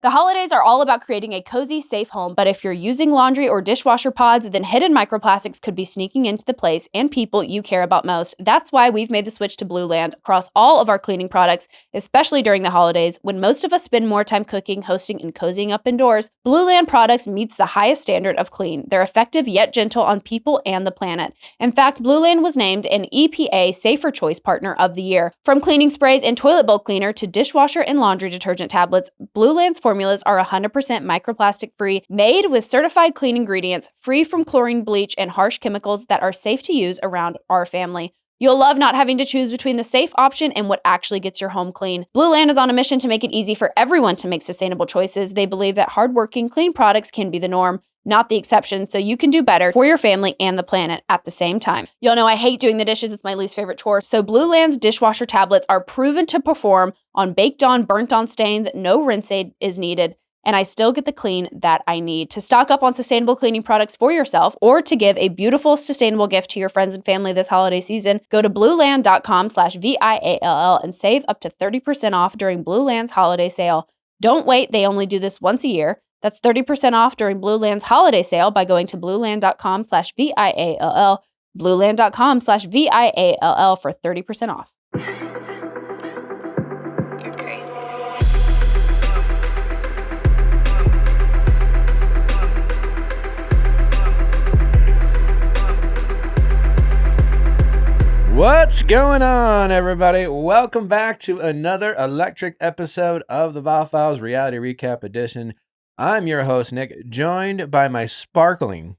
The holidays are all about creating a cozy, safe home, but if you're using laundry or dishwasher pods, then hidden microplastics could be sneaking into the place and people you care about most. That's why we've made the switch to Blue Land across all of our cleaning products, especially during the holidays, when most of us spend more time cooking, hosting, and cozying up indoors. Blue Land products meets the highest standard of clean. They're effective yet gentle on people and the planet. In fact, Blue Land was named an EPA Safer Choice Partner of the Year. From cleaning sprays and toilet bowl cleaner to dishwasher and laundry detergent tablets, Blue Land's formulas are 100% microplastic free, made with certified clean ingredients, free from chlorine, bleach, and harsh chemicals that are safe to use around our family. You'll love not having to choose between the safe option and what actually gets your home clean. Blue Land is on a mission to make it easy for everyone to make sustainable choices. They believe that hardworking, clean products can be the norm, not the exception, so you can do better for your family and the planet at the same time. Y'all know I hate doing the dishes. It's my least favorite chore. So Blue Land's dishwasher tablets are proven to perform on baked on, burnt on stains. No rinse aid is needed. And I still get the clean that I need. To stock up on sustainable cleaning products for yourself or to give a beautiful, sustainable gift to your friends and family this holiday season, go to blueland.com/VIALL and save up to 30% off during Blue Land's holiday sale. Don't wait. They only do this once a year. That's 30% off during Blue Land's holiday sale by going to blueland.com/VIALL, blueland.com/VIALL for 30% off. You're crazy. What's going on, everybody? Welcome back to another electric episode of the Viall Files Reality Recap Edition. I'm your host, Nick, joined by my sparkling,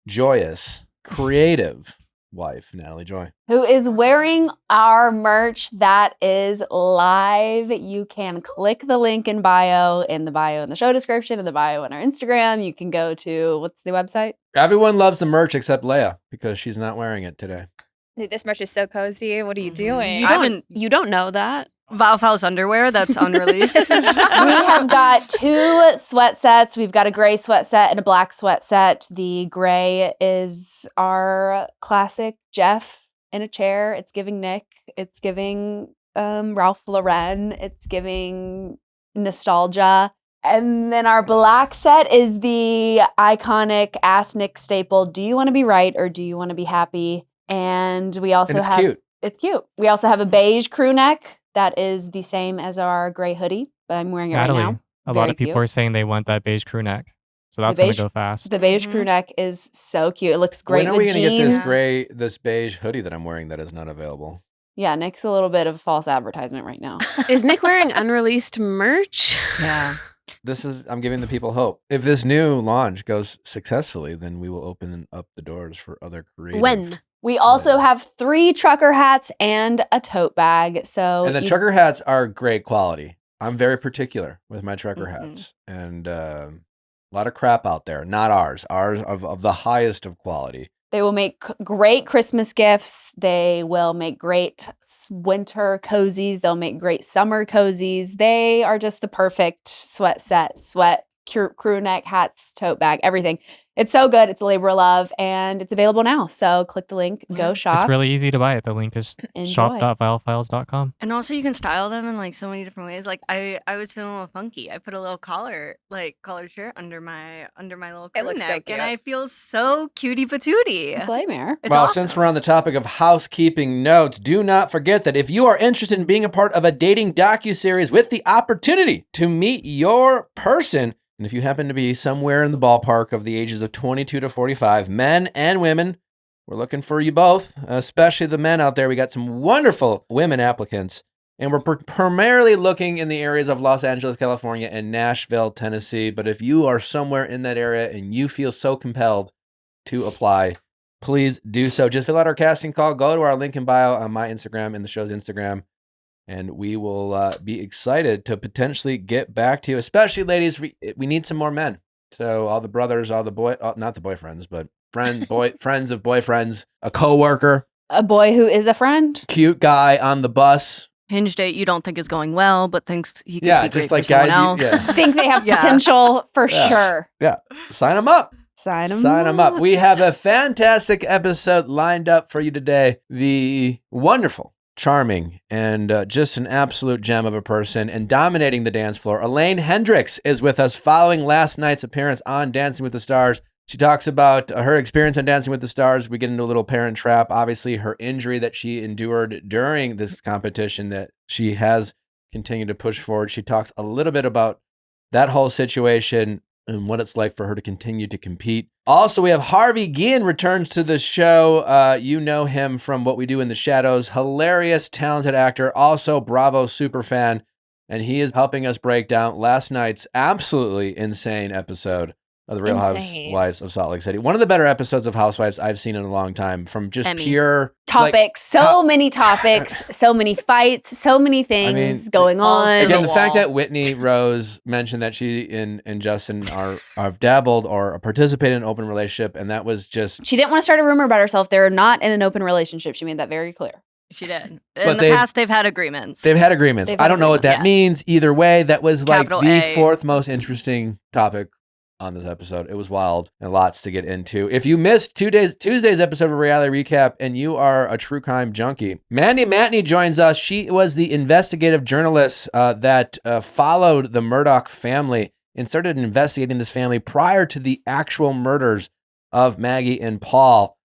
joyous, creative wife, Natalie Joy. Who is wearing our merch that is live. You can click the link in the bio in the show description, in the bio on our Instagram. You can go to, what's the website? Everyone loves the merch except Leia because she's not wearing it today. Dude, this merch is so cozy. What are you doing? You don't know that. Viall Files underwear that's unreleased. We have got 2 sweat sets. We've got a gray sweat set and a black sweat set. The gray is our classic Jeff in a chair. It's giving Nick. It's giving Ralph Lauren. It's giving nostalgia. And then our black set is the iconic Ask Nick staple. Do you want to be right or do you want to be happy? And we also have... Cute. It's cute. We also have a beige crew neck that is the same as our gray hoodie, but I'm wearing it Natalie, right now. A lot of people are saying they want that beige crew neck. So that's going to go fast. The beige crew neck is so cute. It looks great with jeans. When are we going to get this beige hoodie that I'm wearing that is not available? Yeah, Nick's a little bit of false advertisement right now. Is Nick wearing unreleased merch? Yeah. I'm giving the people hope. If this new launch goes successfully, then we will open up the doors for other creative. When? We also have 3 trucker hats and a tote bag. And the trucker hats are great quality. I'm very particular with my trucker hats. And a lot of crap out there. Not ours. Ours of the highest of quality. They will make great Christmas gifts. They will make great winter cozies. They'll make great summer cozies. They are just the perfect sweat set, crew neck, hats, tote bag, everything. It's so good. It's a labor of love, and it's available now. So click the link, go shop. It's really easy to buy it. The link is shop.viallfiles.com. And also you can style them in like so many different ways. Like I was feeling a little funky. I put a little collared shirt under my little crew neck, and I feel so cutie patootie. Playmare. Well, awesome. Since we're on the topic of housekeeping notes, do not forget that if you are interested in being a part of a dating docuseries with the opportunity to meet your person, and if you happen to be somewhere in the ballpark of the ages of 22 to 45, men and women, we're looking for you both, especially the men out there. We got some wonderful women applicants, and we're primarily looking in the areas of Los Angeles, California, and Nashville, Tennessee. But if you are somewhere in that area and you feel so compelled to apply, please do so. Just fill out our casting call. Go to our link in bio on my Instagram and the show's Instagram. And we will be excited to potentially get back to you, especially ladies. We need some more men. So all the brothers, all the not the boyfriends, but friends of boyfriends, a coworker, a boy who is a friend, cute guy on the bus. Hinge date you don't think is going well, but thinks he could be just great like for someone guys. else. Think they have potential for sure. Yeah, sign them up. Sign them up. We have a fantastic episode lined up for you today. The wonderful charming, and just an absolute gem of a person and dominating the dance floor. Elaine Hendrix is with us following last night's appearance on Dancing with the Stars. She talks about her experience on Dancing with the Stars. We get into a little parent trap. Obviously, her injury that she endured during this competition that she has continued to push forward. She talks a little bit about that whole situation and what it's like for her to continue to compete. Also, we have Harvey Guillén returns to the show. You know him from What We Do in the Shadows. Hilarious, talented actor. Also, Bravo superfan. And he is helping us break down last night's absolutely insane episode of The Real Housewives of Salt Lake City. One of the better episodes of Housewives I've seen in a long time, from just pure topics, many topics, so many fights, so many things going on. Again, the fact that Whitney Rose mentioned that she and Justin have dabbled or participated in an open relationship, and that was just... She didn't want to start a rumor about herself. They're not in an open relationship. She made that very clear. She did. In the past, they've had agreements. I don't know what that means. Either way, that was Capital the A. fourth most interesting topic on this episode. It was wild and lots to get into. If you missed Tuesday's episode of Reality Recap and you are a true crime junkie, Mandy Matney joins us. She was the investigative journalist that followed the Murdaugh family and started investigating this family prior to the actual murders of Maggie and Paul,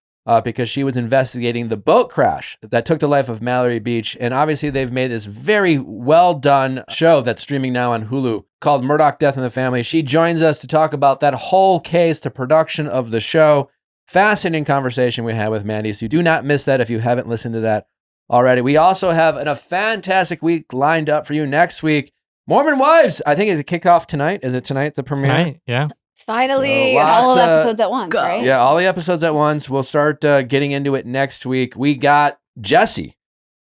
because she was investigating the boat crash that took the life of Mallory Beach. And obviously they've made this very well done show that's streaming now on Hulu called Murdaugh, Death in the Family. She joins us to talk about that whole case, the production of the show. Fascinating conversation we had with Mandy. So you do not miss that if you haven't listened to that already. We also have a fantastic week lined up for you next week. Mormon Wives, I think, is it kickoff tonight? Is it tonight, the premiere? Tonight, yeah. Finally, all of the episodes at once, right? Yeah, all the episodes at once. We'll start getting into it next week. We got Jesse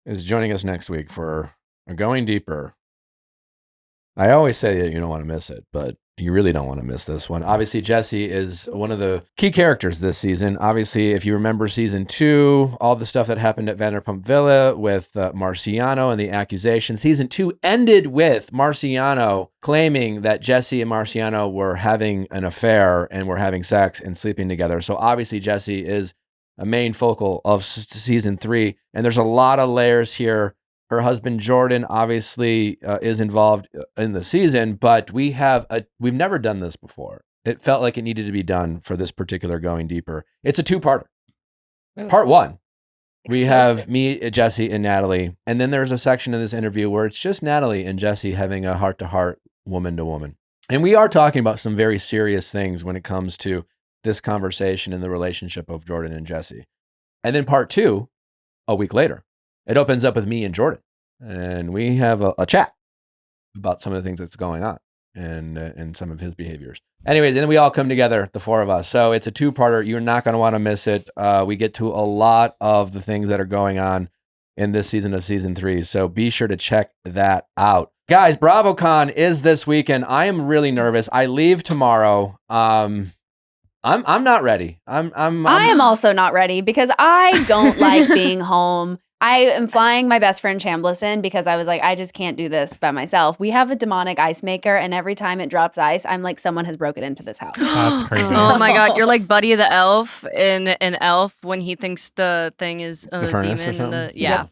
is joining us next week for Going Deeper. I always say that you don't want to miss it, but you really don't want to miss this one. Obviously, Jesse is one of the key characters this season. Obviously, if you remember season 2, all the stuff that happened at Vanderpump Villa with Marciano and the accusation. Season 2 ended with Marciano claiming that Jesse and Marciano were having an affair and were having sex and sleeping together. So obviously, Jesse is a main focal of season 3, and there's a lot of layers here. Her husband, Jordan, obviously is involved in the season, but we've never done this before. It felt like it needed to be done for this particular Going Deeper. It's a 2-parter. Part 1, we have me, Jesse, and Natalie. And then there's a section in this interview where it's just Natalie and Jesse having a heart-to-heart, woman-to-woman. And we are talking about some very serious things when it comes to this conversation and the relationship of Jordan and Jesse. And then part 2, a week later, it opens up with me and Jordan, and we have a chat about some of the things that's going on and some of his behaviors. Anyways, and then we all come together, the 4 of us. So it's a 2-parter. You're not going to want to miss it. We get to a lot of the things that are going on in this season of season 3. So be sure to check that out. Guys, Bravocon is this weekend. I am really nervous. I leave tomorrow. I'm not ready. I am also not ready because I don't like being home. I am flying my best friend Chambliss in because I was like, I just can't do this by myself. We have a demonic ice maker, and every time it drops ice, I'm like, someone has broken into this house. That's crazy. Oh my God, you're like Buddy the Elf in Elf when he thinks the thing is a furnace demon. or something? Yeah.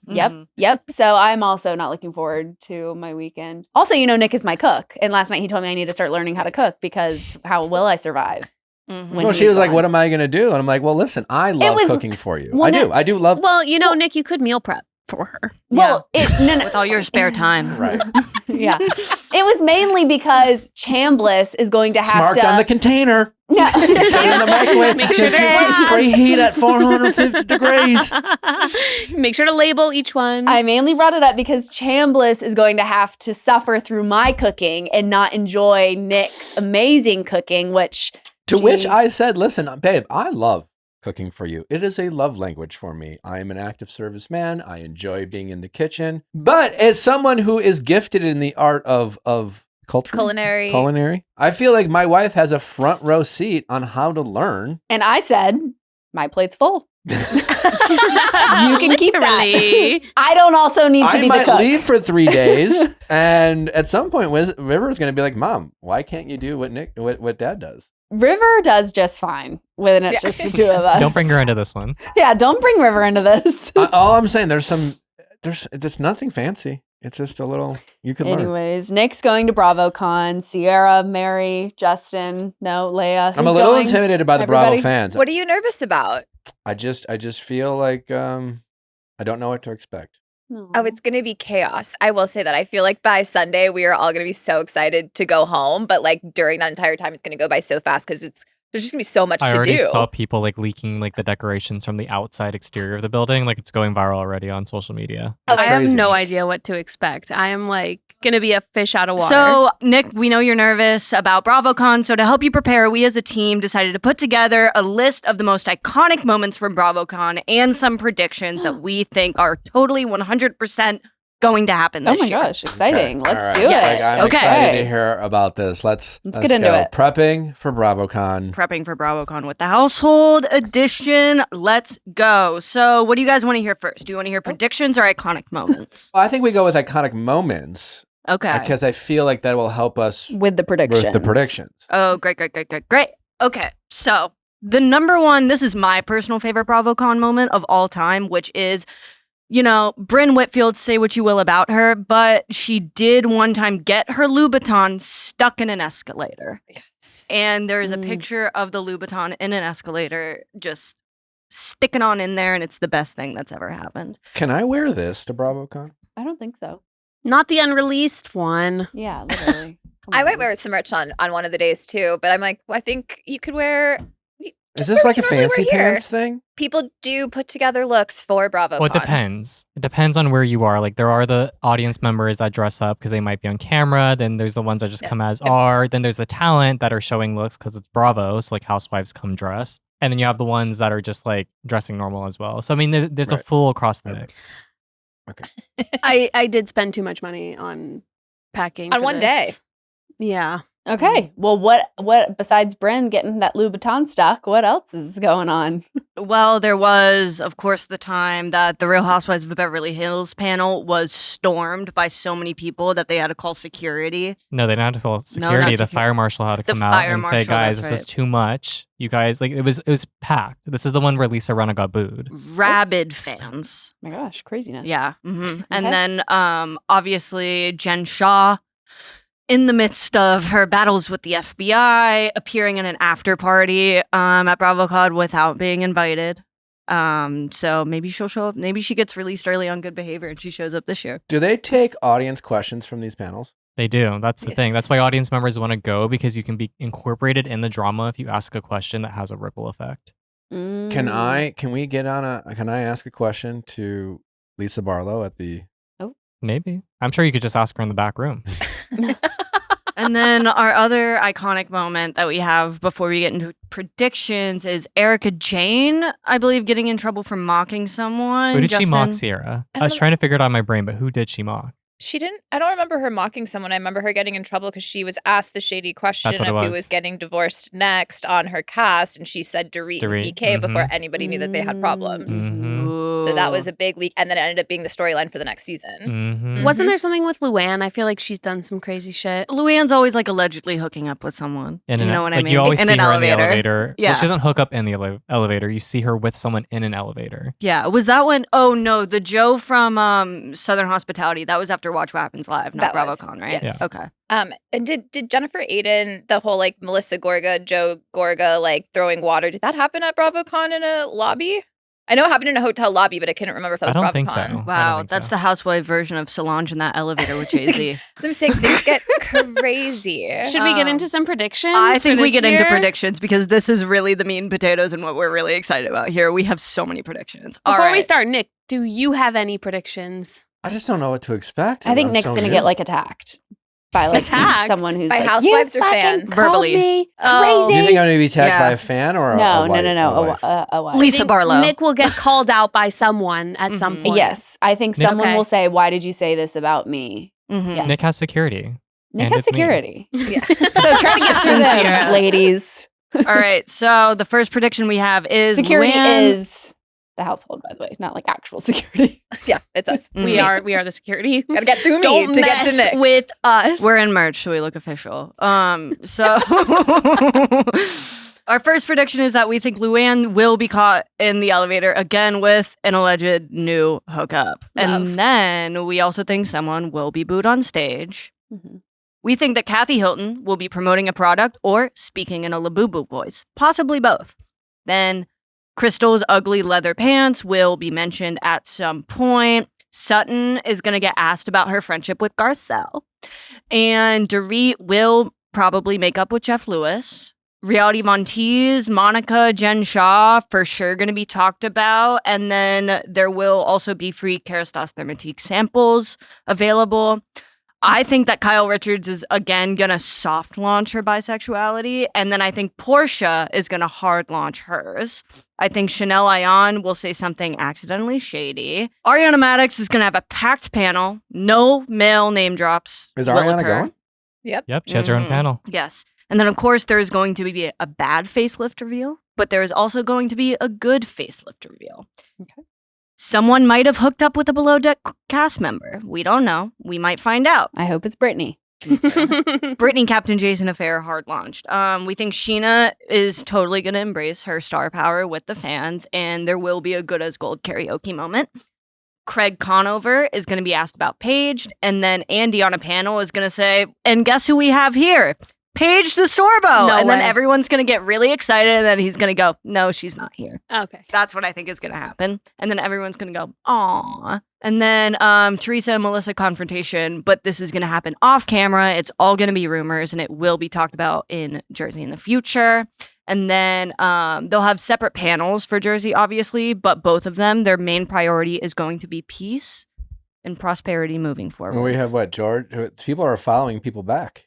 Yep. So I'm also not looking forward to my weekend. Also, Nick is my cook, and last night he told me I need to start learning how to cook because how will I survive? Well, she was like, what am I going to do? And I'm like, well, listen, I love cooking for you. I do love. Well, Nick, you could meal prep for her. Well, no. With all your spare time. Right. Yeah. It was mainly because Chambliss is going to have Marked on the container. No. Put it in the microwave. Make sure they're preheat at 450 degrees. Make sure to label each one. I mainly brought it up because Chambliss is going to have to suffer through my cooking and not enjoy Nick's amazing cooking, which... To which I said, listen, babe, I love cooking for you. It is a love language for me. I am an active service man. I enjoy being in the kitchen. But as someone who is gifted in the art of culinary, I feel like my wife has a front row seat on how to learn. And I said, my plate's full. You can keep that. I don't also need to be the cook. I might leave for 3 days, and at some point, River is going to be like, Mom, why can't you do what Dad does? River does just fine when it's just the 2 of us. Don't bring her into this one. Yeah, don't bring River into this. All I'm saying, there's some There's nothing fancy. It's just a little you can learn. Anyways, Nick's going to Bravocon. Sierra, Mary, Justin, no, Leia. I'm a Who's little going? intimidated by the Everybody? Bravo fans. What are you nervous about? I just feel like I don't know what to expect. No. Oh, it's going to be chaos. I will say that. I feel like by Sunday, we are all going to be so excited to go home. But like during that entire time, it's going to go by so fast because there's just going to be so much I to already do. saw people like leaking like the decorations from the outside exterior of the building. Like it's going viral already on social media. That's I have crazy. no idea what to expect. I am like gonna be a fish out of water. So, Nick, we know you're nervous about Bravocon. So, to help you prepare, we as a team decided to put together a list of the most iconic moments from Bravocon and some predictions that we think are totally 100% going to happen Oh this my year. gosh, exciting. Okay. Let's All do right. it. Yes. I'm Okay. excited to hear about this. Let's get into go. it. Prepping for Bravocon. Prepping for Bravocon with the household edition. Let's go. So, what do you guys want to hear first? Do you want to hear predictions or iconic moments? Well, I think we go with iconic moments Okay. because I feel like that will help us With the predictions. with the predictions. Oh, great. Okay, so the number one, this is my personal favorite Bravocon moment of all time, which is, Bryn Whitfield, say what you will about her, but she did one time get her Louboutin stuck in an escalator. Yes. And there's a picture of the Louboutin in an escalator just sticking on in there, and it's the best thing that's ever happened. Can I wear this to Bravocon? I don't think so. not the unreleased one. Yeah, literally. Come I on. might wear some merch on one of the days too, but I'm like, well, I think you could wear. Is just this wear like a what you normally fancy wear here. pants thing? People do put together looks for Bravocon. Well, it depends. It depends on where you are. Like there are the audience members that dress up because they might be on camera. Then there's the ones that just come as are. Then there's the talent that are showing looks because it's Bravo. So like housewives come dressed. And then you have the ones that are just like dressing normal as well. So I mean, there's a Right. full across the Okay. mix. I did spend too much money on packing On for one this. day. Yeah. Okay. Well, what besides Bryn getting that Louboutin stuck, what else is going on? Well, there was, of course, the time that the Real Housewives of Beverly Hills panel was stormed by so many people that they had to call security. No, they didn't have to call No, not security. The security. fire marshal had to The come out fire and say, marshal, guys, that's this is right. too much. You guys, like it was packed. This is the one where Lisa Rinna got booed. Rabid fans. Oh my gosh, craziness. Yeah. And Okay. then obviously Jen Shaw, in the midst of her battles with the FBI, appearing in an after party at BravoCon without being invited. So maybe she'll show up. Maybe she gets released early on good behavior and she shows up this year. Do they take audience questions from these panels? They do. That's the thing. Yes. That's why audience members want to go because you can be incorporated in the drama if you ask a question that has a ripple effect. Mm. Can I ask a question to Lisa Barlow at the Maybe. I'm sure you could just ask her in the back room. And then our other iconic moment that we have before we get into predictions is Erica Jane, I believe, getting in trouble for mocking someone. Who did she mock, Justin? Sierra? I I was don't- trying to figure it out in my brain, but who did she mock? She didn't. I don't remember her mocking someone. I remember her getting in trouble because she was asked the shady question That's what of it who was. was getting divorced next on her cast, and she said Dorit and Dorit, PK before anybody knew that they had problems. Mhm. So that was Ooh. a big leak, and then it ended up being the storyline for the next season. Mm-hmm. Wasn't there something with Luann? I feel like she's done some crazy shit. Luann's always like allegedly hooking up with someone. Do you know what I mean? You always in see an her elevator. in the elevator. Yeah. Well, she doesn't hook up in the elevator. You see her with someone in an elevator. Yeah. Was that when? Oh no, the Joe from Southern Hospitality. That was after Watch What Happens Live, not That was, BravoCon, right? yes. Okay. And did Jennifer Aiden, the whole like Melissa Gorga, Joe Gorga, like throwing water, did that happen at BravoCon in a lobby? I know it happened in a hotel lobby, but I couldn't remember if that was I don't BravoCon. think so. I don't Wow, think that's so. the housewife version of Solange in that elevator with Jay-Z. I'm saying things get crazy. Should we get Um, into some predictions? I for think we this get into year? predictions because this is really the meat and potatoes and what we're really excited about here. We have so many predictions. All Before we right. start, Nick, do you have any predictions? I just don't know what to expect. I think I'm Nick's so gonna new. get like attacked by like Attacked? someone who's By like, housewives you or fucking fans? called Verbally. me Oh. crazy. You think I'm going to be attacked Yeah. by a fan or a no, wife? no, A wife? a wife. Lisa think Barlow. Nick will get called out by someone at some Mhm. point. Yes, I think Nick- someone Okay. will say, "Why did you say this about me?" Mhm. Yeah. Nick has security. Nick And has it's me. security, Yeah. so try to get through them, Sincere. ladies. All right. So the first prediction we have is Security Luann- is the household, by the way, not like actual security. Yeah, it's us. Mhm. We are the security. Gotta get through me Don't to mess get to Nick. with us. We're in merch, so we look official. So Our first prediction is that we think Luann will be caught in the elevator again with an alleged new hookup. Love. And then we also think someone will be booed on stage. Mhm. We think that Kathy Hilton will be promoting a product or speaking in a Labubu voice, possibly both. Then Crystal's ugly leather pants will be mentioned at some point. Sutton is going to get asked about her friendship with Garcelle. And Dorit will probably make up with Jeff Lewis. Reality Von Teese, Monica, Jen Shaw for sure going to be talked about. And then there will also be free Kerastase Thermatique samples available. I think that Kyle Richards is again going to soft launch her bisexuality. And then I think Portia is going to hard launch hers. I think Chanel Ayan will say something accidentally shady. Ariana Madix is going to have a packed panel. No male name drops. Is will Ariana occur. going? Yep, she has her own Mhm. panel. Yes. And then, of course, there is going to be a bad facelift reveal, but there is also going to be a good facelift reveal. Okay. Someone might have hooked up with a below deck cast member. We don't know. We might find out. I hope it's Brittany. Brittany Captain Jason affair hard launched. We think Sheena is totally going to embrace her star power with the fans, and there will be a good as gold karaoke moment. Craig Conover is going to be asked about Paige, and then Andy on a panel is going to say, and guess who we have here? Paige DeSorbo. No and then way. everyone's going to get really excited, and then he's going to go, no, she's not here. Okay. That's what I think is going to happen. And then everyone's going to go, aw. And then Teresa and Melissa confrontation, but this is going to happen off camera. It's all going to be rumors, and it will be talked about in Jersey in the future. And then they'll have separate panels for Jersey, obviously, but both of them, their main priority is going to be peace and prosperity moving forward. And we have what, George? People are following people back.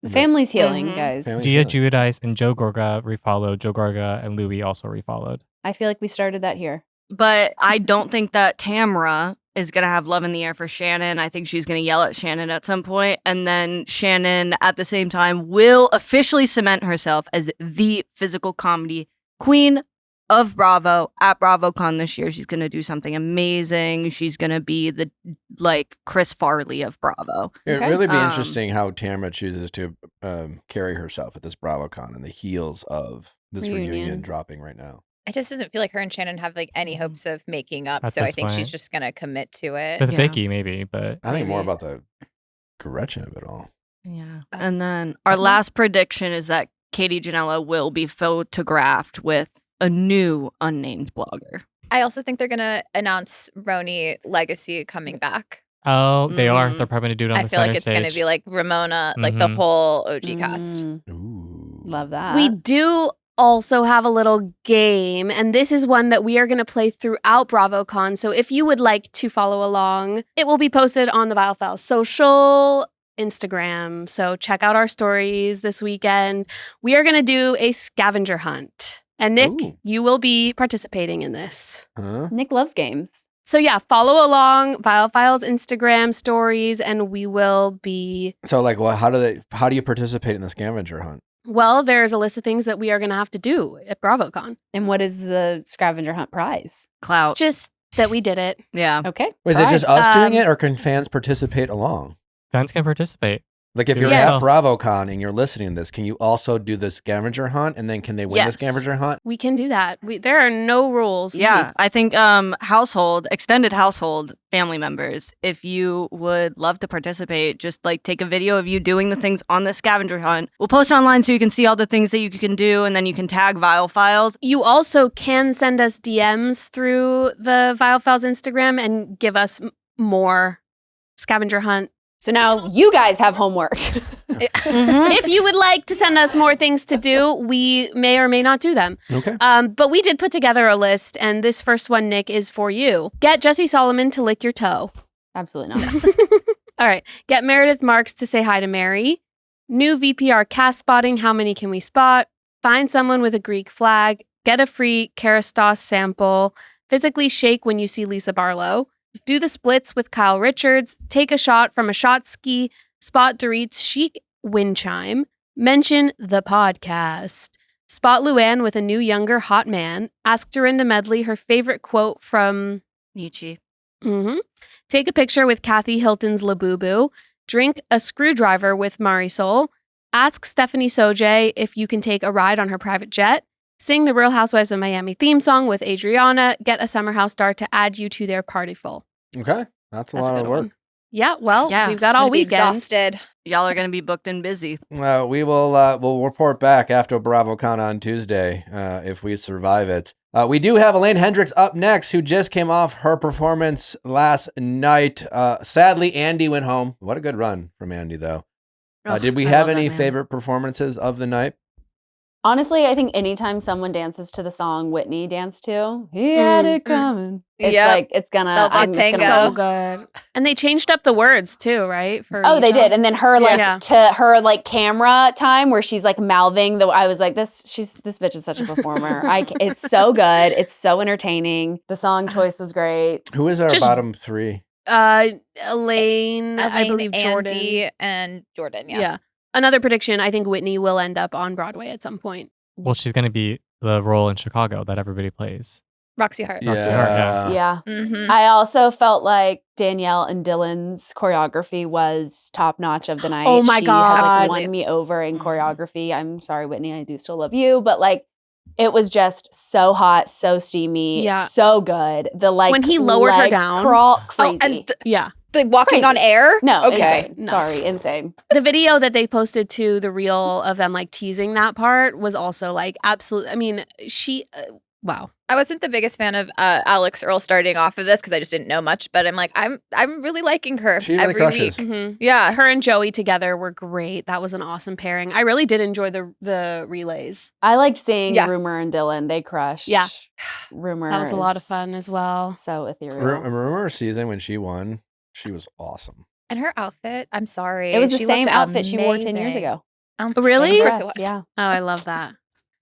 The family's healing, Mhm. guys. Family- Dia Giudice and Joe Gorga refollowed. Joe Gorga and Louis also refollowed. I feel like we started that here. But I don't think that Tamra is going to have love in the air for Shannon. I think she's going to yell at Shannon at some point. And then Shannon, at the same time, will officially cement herself as the physical comedy queen of Bravo at Bravocon this year. She's going to do something amazing. She's going to be the, like, Chris Farley of Bravo. It'd Okay. really be Um, interesting how Tamara chooses to carry herself at this BravoCon and the heels of this reunion Reunion. dropping right now. It just doesn't feel like her and Shannon have like any hopes of making up. At So I this think point. she's just gonna commit to it. With Yeah. Vicky, maybe, but I think more Maybe. about the Gretchen of it all. Yeah. And then our last prediction is that Katie Janela will be photographed with a new unnamed blogger. I also think they're gonna announce Roni Legacy coming back. oh, they are. Mm. They're probably going to do it on I the feel like center it's gonna stage. be like Ramona, like the Mhm. whole OG cast. Mm, Ooh. love that. We do also have a little game, and this is one that we are going to play throughout BravoCon. So if you would like to follow along, it will be posted on the Viall Files social Instagram. So check out our stories this weekend. We are going to do a scavenger hunt. And Nick, Ooh. you will be participating in this. Huh? Nick loves games. So yeah, follow along Viall Files Instagram stories, and we will be. So, like, well, how do you participate in the scavenger hunt? Well, there's a list of things that we are going to have to do at BravoCon. And what is the scavenger hunt prize? Clout. Just that we did it. Yeah. Okay. Wait, is it just us doing Um, it, or can fans participate along? Fans can participate. Like, if do you're it at yourself. BravoCon and you're listening to this, can you also do the scavenger hunt? And then can they win the Yes. scavenger hunt? We can do that. There are no rules. Yeah, I think extended household family members, if you would love to participate, just like take a video of you doing the things on the scavenger hunt. We'll post it online so you can see all the things that you can do, and then you can tag Viall Files. You also can send us DMs through the Viall Files Instagram and give us more scavenger hunt. So now you guys have homework. If you would like to send us more things to do, we may or may not do them. Okay. But we did put together a list, and this first one, Nick, is for you. Get Jesse Solomon to lick your toe. Absolutely not. All right. Get Meredith Marks to say hi to Mary. New VPR cast spotting. How many can we spot? Find someone with a Greek flag. Get a free Kerastase sample. Physically shake when you see Lisa Barlow. Do the splits with Kyle Richards. Take a shot from a shot ski. Spot Dorit's chic wind chime. Mention the podcast. Spot Luann with a new younger hot man. Ask Dorinda Medley her favorite quote from Nietzsche. Take a picture with Kathy Hilton's Labubu. Drink a screwdriver with Marisol. Ask Stephanie Sojay if you can take a ride on her private jet. Sing the Real Housewives of Miami theme song with Adriana. Get a summer house star to add you to their party full. Okay. That's a That's lot a of good work. one. Yeah, well, Yeah, we've got I'm all gonna be weekend. exhausted. Y'all are going to be booked and busy. We will we'll report back after Bravocon on Tuesday if we survive it. We do have Elaine Hendrix up next, who just came off her performance last night. Sadly, Andy went home. What a good run from Andy, though. Did we I have love that any man. favorite performances of the night? Honestly, I think anytime someone dances to the song Whitney danced to, he had it coming. It's Yep. like, it's gonna, Cell block I'm just tango. gonna So good. And they changed up the words too, right? For Oh, they Utah? did. And then her Yeah. to her like camera time where she's like mouthing the I was like, this bitch is such a performer. It's so good. It's so entertaining. The song choice was great. Who is our Just- bottom three? Elaine, I Elaine, believe Jordan. Andy, and Jordan. Yeah. Another prediction, I think Whitney will end up on Broadway at some point. Well, she's going to be the role in Chicago that everybody plays. Roxy Hart. Roxy Hart, yeah. Yeah. Mm-hmm. I also felt like Danielle and Dylan's choreography was top notch of the night. Oh my She God. has like Absolutely. won me over in choreography. I'm sorry, Whitney, I do still love you, but like it was just so hot, so steamy, Yeah. so good. The like When he lowered her leg down. crawl, crazy. Oh, and Yeah. the walking on Crazy. air? no, Okay. insane. No. Sorry, insane. The video that they posted to the reel of them like teasing that part was also like absolute. I mean, wow. I wasn't the biggest fan of Alex Earl starting off of this because I just didn't know much, but I'm like, I'm really liking her She really every crushes. week. Mhm. Yeah. Her and Joey together were great. That was an awesome pairing. I really did enjoy the relays. I liked seeing Yeah. Rumor and Dylan. They crushed. Yeah. Rumor. That was a lot of is fun as well. So ethereal. Rumor season when she won, she was awesome. And her outfit, I'm sorry. It was the she same looked outfit she wore 10 years amazing. ago. Really? Of course it Dress, was. yeah. Oh, I love that.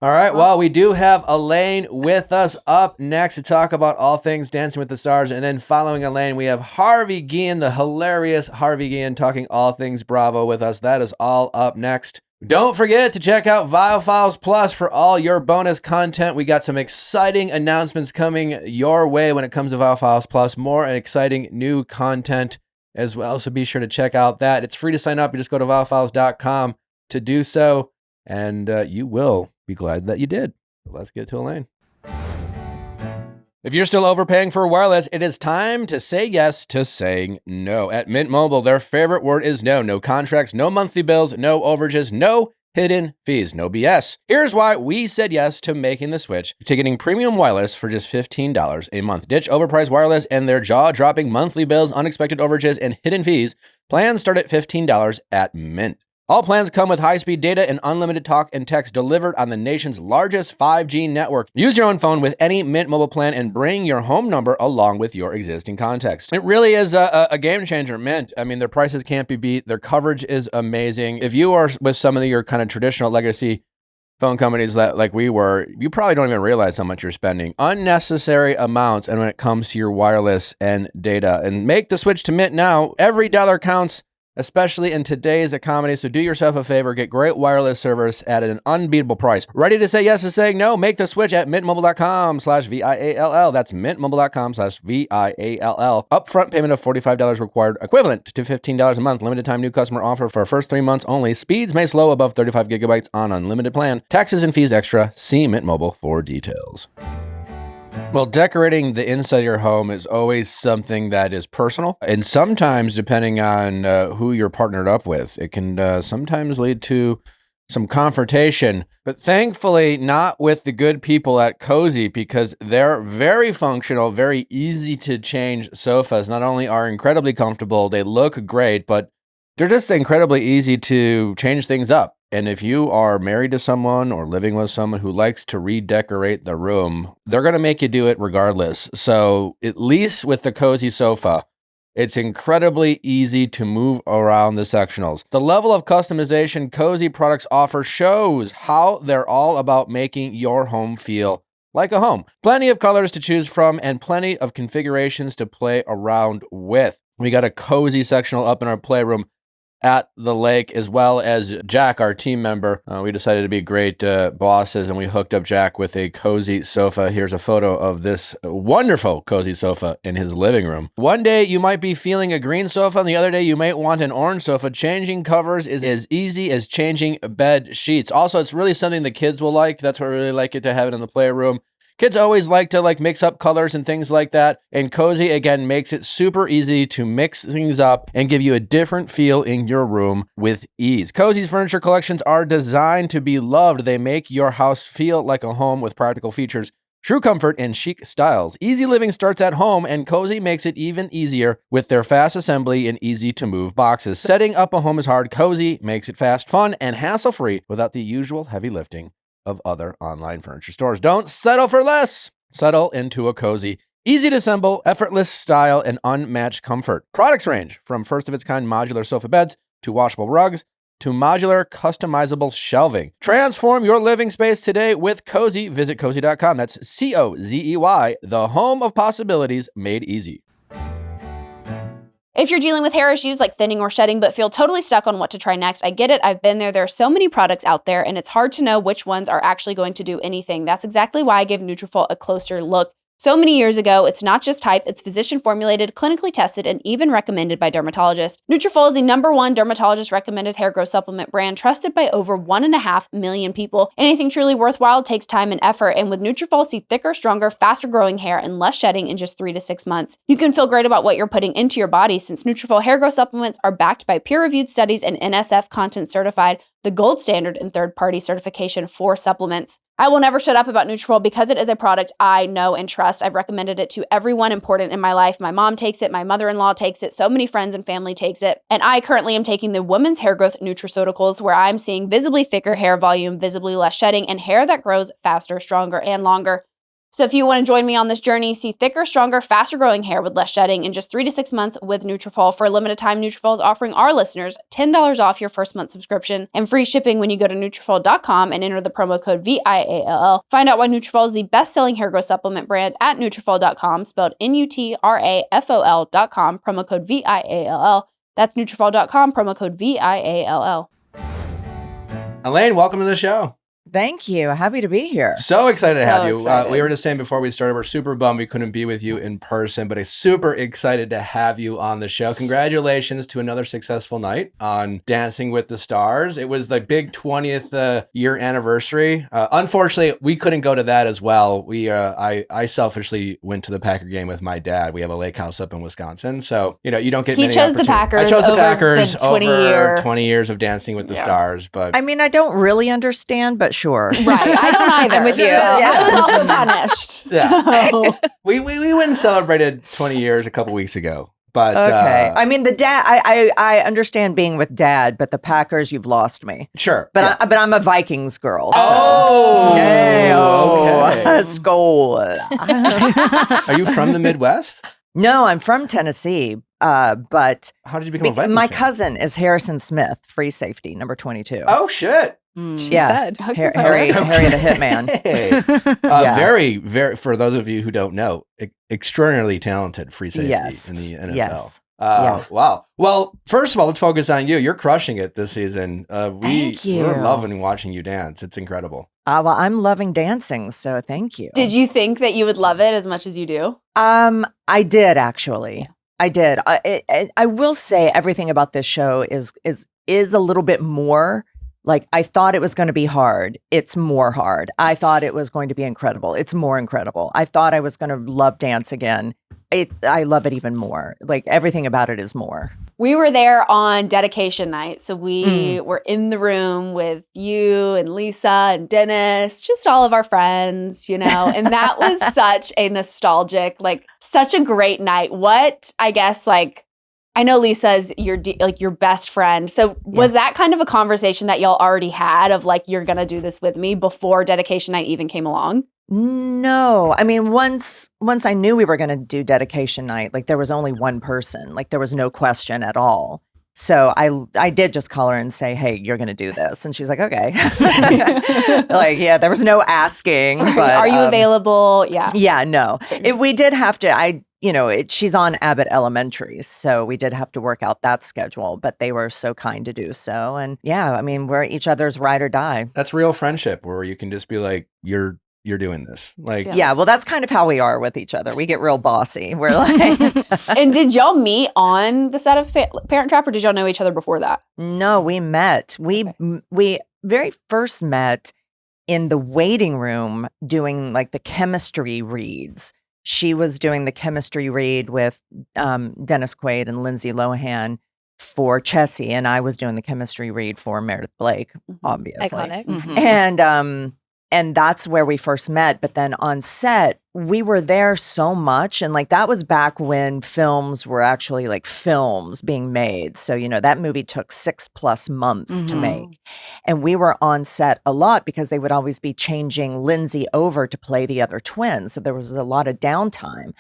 All right. Well, we do have Elaine with us up next to talk about all things Dancing with the Stars. And then following Elaine, we have Harvey Guillén, the hilarious Harvey Guillén, talking all things Bravo with us. That is all up next. Don't forget to check out Viall Files Plus for all your bonus content. We got some exciting announcements coming your way when it comes to Viall Files Plus. More exciting new content as well. So be sure to check out that. It's free to sign up. You just go to viallfiles.com to do so. And you will be glad that you did. Let's get to Elaine. If you're still overpaying for wireless, it is time to say yes to saying no. At Mint Mobile, their favorite word is no. No contracts, no monthly bills, no overages, no hidden fees, no BS. Here's why we said yes to making the switch to getting premium wireless for just $15 a month. Ditch overpriced wireless and their jaw-dropping monthly bills, unexpected overages, and hidden fees. Plans start at $15 at Mint. All plans come with high-speed data and unlimited talk and text delivered on the nation's largest 5G network. Use your own phone with any Mint Mobile plan and bring your home number along with your existing contacts. It really is a game changer, Mint. I mean, their prices can't be beat. Their coverage is amazing. If you are with some of your kind of traditional legacy phone companies that like we were, you probably don't even realize how much you're spending. Unnecessary amounts and when it comes to your wireless and data. And make the switch to Mint now. Every dollar counts, especially in today's economy. So do yourself a favor, get great wireless service at an unbeatable price. Ready to say yes to saying no? Make the switch at mintmobile.com/VIALL. That's mintmobile.com/VIALL. Upfront payment of $45 required, equivalent to $15 a month. Limited time new customer offer for first 3 months only. Speeds may slow above 35 gigabytes on unlimited plan. Taxes and fees extra. See Mint Mobile for details. Well, decorating the inside of your home is always something that is personal. And sometimes, depending on who you're partnered up with, it can sometimes lead to some confrontation. But thankfully, not with the good people at Cozy, because they're very functional, very easy to change sofas. Not only are incredibly comfortable, they look great, but they're just incredibly easy to change things up. And if you are married to someone or living with someone who likes to redecorate the room, they're going to make you do it regardless. So at least with the Cozy sofa, it's incredibly easy to move around the sectionals. The level of customization Cozy products offer shows how they're all about making your home feel like a home. Plenty of colors to choose from and plenty of configurations to play around with. We got a Cozy sectional up in our playroom. at the lake, as well as Jack, our team member. We decided to be great bosses, and we hooked up Jack with a cozy sofa. Here's a photo of this wonderful cozy sofa in his living room. One day you might be feeling a green sofa, and the other day you might want an orange sofa. Changing covers is as easy as changing bed sheets. Also, it's really something the kids will like. That's why I really like it to have it in the playroom. Kids always like to mix up colors and things like that. And Cozy, again, makes it super easy to mix things up and give you a different feel in your room with ease. Cozy's furniture collections are designed to be loved. They make your house feel like a home with practical features, true comfort, and chic styles. Easy living starts at home, and Cozy makes it even easier with their fast assembly and easy-to-move boxes. Setting up a home is hard. Cozy makes it fast, fun, and hassle-free without the usual heavy lifting of other online furniture stores. Don't settle for less. Settle into a Cozy. Easy to assemble, effortless style, and unmatched comfort. Products range from first-of-its-kind modular sofa beds to washable rugs to modular customizable shelving. Transform your living space today with Cozy. Visit cozy.com. That's COZEY, the home of possibilities made easy. If you're dealing with hair issues like thinning or shedding but feel totally stuck on what to try next, I get it. I've been there. There are so many products out there, and it's hard to know which ones are actually going to do anything. That's exactly why I gave Nutrafol a closer look. So many years ago, it's not just hype, it's physician-formulated, clinically tested, and even recommended by dermatologists. Nutrafol is the #1 dermatologist-recommended hair growth supplement brand trusted by over 1.5 million people. Anything truly worthwhile takes time and effort, and with Nutrafol, see thicker, stronger, faster-growing hair and less shedding in just 3 to 6 months. You can feel great about what you're putting into your body since Nutrafol hair growth supplements are backed by peer-reviewed studies and NSF content certified, the gold standard in third-party certification for supplements. I will never shut up about Nutrafol because it is a product I know and trust. I've recommended it to everyone important in my life. My mom takes it, my mother-in-law takes it, so many friends and family takes it. And I currently am taking the Women's Hair Growth Nutraceuticals, where I'm seeing visibly thicker hair volume, visibly less shedding, and hair that grows faster, stronger, and longer. So if you want to join me on this journey, see thicker, stronger, faster growing hair with less shedding in just 3 to 6 months with Nutrafol. For a limited time, Nutrafol is offering our listeners $10 off your first month subscription and free shipping when you go to Nutrafol.com and enter the promo code VIALL. Find out why Nutrafol is the best-selling hair growth supplement brand at Nutrafol.com, spelled NUTRAFOL.com, promo code VIALL. That's Nutrafol.com, promo code VIALL. Elaine, welcome to the show. Thank you. Happy to be here. So excited to have you. excited. We were just saying before we started, we're super bummed we couldn't be with you in person, but I'm super excited to have you on the show. Congratulations to another successful night on Dancing with the Stars. It was the big 20th year anniversary. Unfortunately, we couldn't go to that as well. I selfishly went to the Packer game with my dad. We have a lake house up in Wisconsin, so you don't get. He many chose the opportunities. Packers. I chose the over Packers the 20 over year. 20 years of Dancing with the Stars, but I mean, I don't really understand, but sure. Right, I don't either. I'm with you. So I was also punished. Yeah. So. we went and celebrated 20 years a couple weeks ago. But Okay. I mean, the dad. I understand being with dad, but the Packers, you've lost me. sure. But yeah. I'm a Vikings girl. So. Oh, Yay, okay. Skol. Are you from the Midwest? No, I'm from Tennessee. But How did you become a Vikings my fan? cousin is Harrison Smith, free safety, number 22. Oh shit! yeah. said. Harry the Hitman. Hey. Yeah. Very, very. For those of you who don't know, extraordinarily talented free safety Yes. in the NFL. Yes. Wow. Well, first of all, let's focus on you. You're crushing it this season. Thank you. We're loving watching you dance. It's incredible. Well, I'm loving dancing, so thank you. Did you think that you would love it as much as you do? I did actually. I did. I will say everything about this show is a little bit more. Like, I thought it was going to be hard. It's more hard. I thought it was going to be incredible. It's more incredible. I thought I was going to love dance again. I love it even more. Like, everything about it is more. We were there on dedication night. So we were in the room with you and Lisa and Dennis, just all of our friends, and that was such a nostalgic, such a great night. What, I guess, I know Lisa's your best friend. So was that kind of a conversation that y'all already had of you're going to do this with me before dedication night even came along? No, I mean, once I knew we were going to do dedication night, there was only one person, there was no question at all. So I did just call her and say, hey, you're going to do this. And she's like, okay. There was no asking. But, are you available? Yeah. Yeah, no. If we did have to, she's on Abbott Elementary, so we did have to work out that schedule, but they were so kind to do so. And yeah, I mean, we're each other's ride or die. That's real friendship where you can just be like, you're doing this. Like, yeah, well, that's kind of how we are with each other. We get real bossy. We're like, And did y'all meet on the set of Parent Trap, or did y'all know each other before that? no, we met. We very first met in the waiting room doing like the chemistry reads. She was doing the chemistry read with Dennis Quaid and Lindsay Lohan for Chessie, and I was doing the chemistry read for Meredith Blake, obviously. Iconic. Mhm. And that's where we first met. But then on set, we were there so much. And like that was back when films were actually like films being made. So, that movie took 6+ months to make. And we were on set a lot because they would always be changing Lindsay over to play the other twins. So there was a lot of downtime.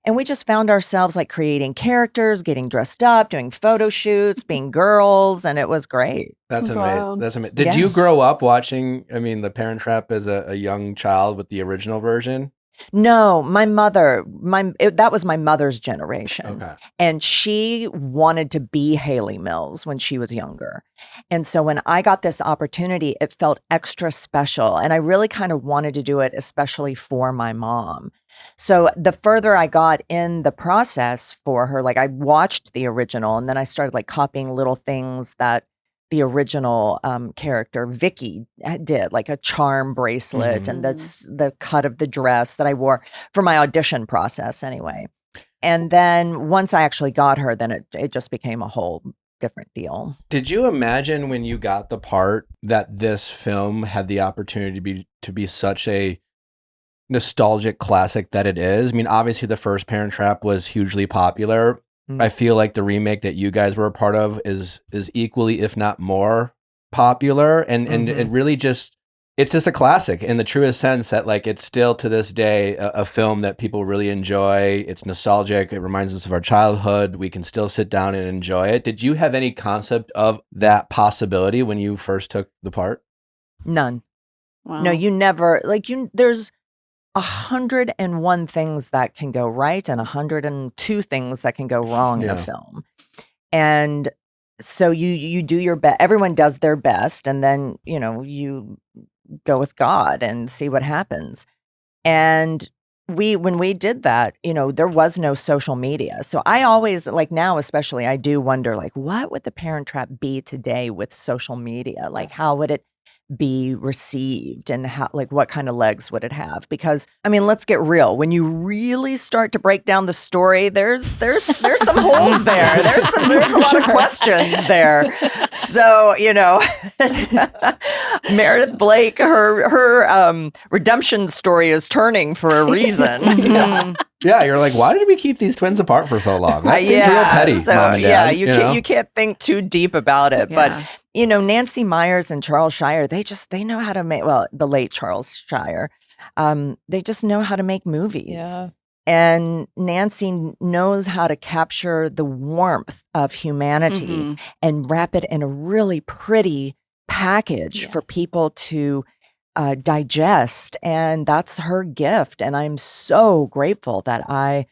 And we just found ourselves like creating characters, getting dressed up, doing photo shoots, being girls. And it was great. That's That's amazing. wild. That's amazing. Did Yeah. you grow up watching, The Parent Trap as a young child with the original version? No, my mother, that was my mother's generation. Okay. And she wanted to be Haley Mills when she was younger. And so when I got this opportunity, it felt extra special. And I really kind of wanted to do it, especially for my mom. So the further I got in the process for her, like I watched the original and then I started like copying little things that the original character Vicky did, like a charm bracelet and that's the cut of the dress that I wore for my audition process anyway. And then once I actually got her, then it just became a whole different deal. Did you imagine when you got the part that this film had the opportunity to be such a nostalgic classic that it is? I mean, obviously the first Parent Trap was hugely popular. I feel like the remake that you guys were a part of is equally, if not more, popular, and it really just it's just a classic in the truest sense that like it's still to this day a film that people really enjoy. It's nostalgic. It reminds us of our childhood. We can still sit down and enjoy it. Did you have any concept of that possibility when you first took the part? None. Wow. No, you never there's 101 things that can go right and 102 things that can go wrong in a film. And so you do your best. Everyone does their best. And then, you go with God and see what happens. And when we did that, there was no social media. So I always, like now especially, I do wonder, like, what would the Parent Trap be today with social media? Like, how would it be received and how, like, what kind of legs would it have? Because I mean, let's get real. When you really start to break down the story, there's some holes there. There's a lot of questions there. So, Meredith Blake, her redemption story is turning for a reason. Yeah, you're like, why did we keep these twins apart for so long? That seems real petty, so Mom and Dad, you can't think too deep about it. But Nancy Myers and Charles Shire, they know how to make, well, the late Charles Shire, they just know how to make movies. Yeah. And Nancy knows how to capture the warmth of humanity and wrap it in a really pretty package for people to digest. And that's her gift. And I'm so grateful that I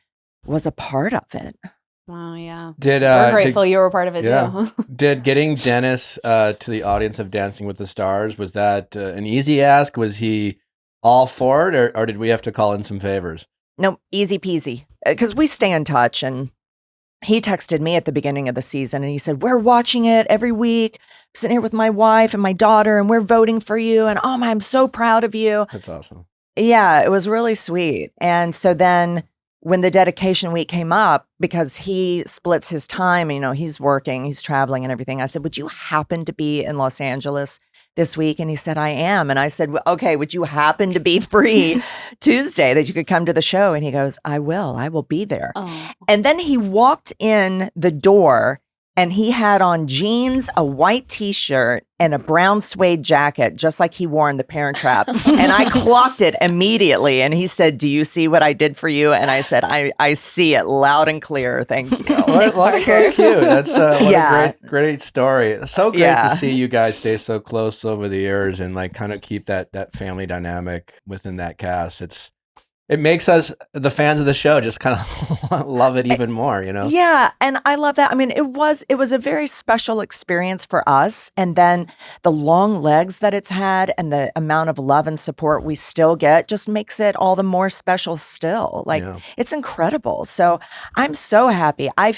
was a part of it. Wow, yeah. We're grateful you were a part of it too. Did getting Dennis to the audience of Dancing with the Stars, was that an easy ask? Was he all for it, or did we have to call in some favors? No, easy peasy. Because we stay in touch, and he texted me at the beginning of the season and he said, "We're watching it every week. I'm sitting here with my wife and my daughter and we're voting for you. And oh my, I'm so proud of you." That's awesome. Yeah, it was really sweet. And so then when the dedication week came up, because he splits his time, he's working, he's traveling and everything, I said, "Would you happen to be in Los Angeles this week?" And he said, "I am." And I said, "Okay, would you happen to be free Tuesday that you could come to the show?" And he goes, I will be there." Oh. And then he walked in the door and he had on jeans, a white t-shirt, and a brown suede jacket, just like he wore in the Parent Trap. And I clocked it immediately. And he said, "Do you see what I did for you?" And I said, I see it loud and clear. Thank you. That's so cute. That's what Yeah. a great story. So great Yeah. to see you guys stay so close over the years and like kind of keep that family dynamic within that cast. It makes us, the fans of the show, just kind of love it even more, you know? Yeah, and I love that. I mean, it was a very special experience for us, and then the long legs that it's had and the amount of love and support we still get just makes it all the more special still. Like Yeah. it's incredible. So I'm so happy. I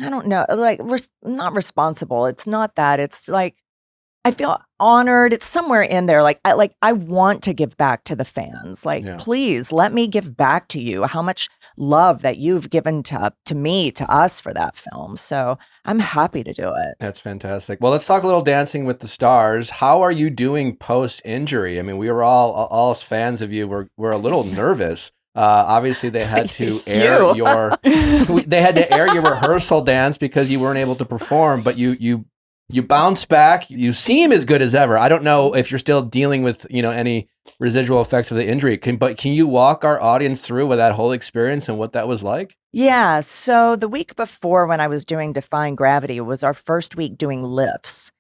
don't know, like not responsible. It's not that. It's like I feel honored. It's somewhere in there. Like I want to give back to the fans. Like, Yeah. please let me give back to you how much love that you've given to me, to us for that film. So I'm happy to do it. That's fantastic. Well, let's talk a little Dancing with the Stars. How are you doing post-injury? I mean, we were all as fans of you, we're a little nervous. Obviously, they had to air they had to air your rehearsal dance because you weren't able to perform, but you bounce back. You seem as good as ever. I don't know if you're still dealing with, any residual effects of the injury. But can you walk our audience through with that whole experience and what that was like? Yeah. So the week before, when I was doing Defying Gravity, it was our first week doing lifts.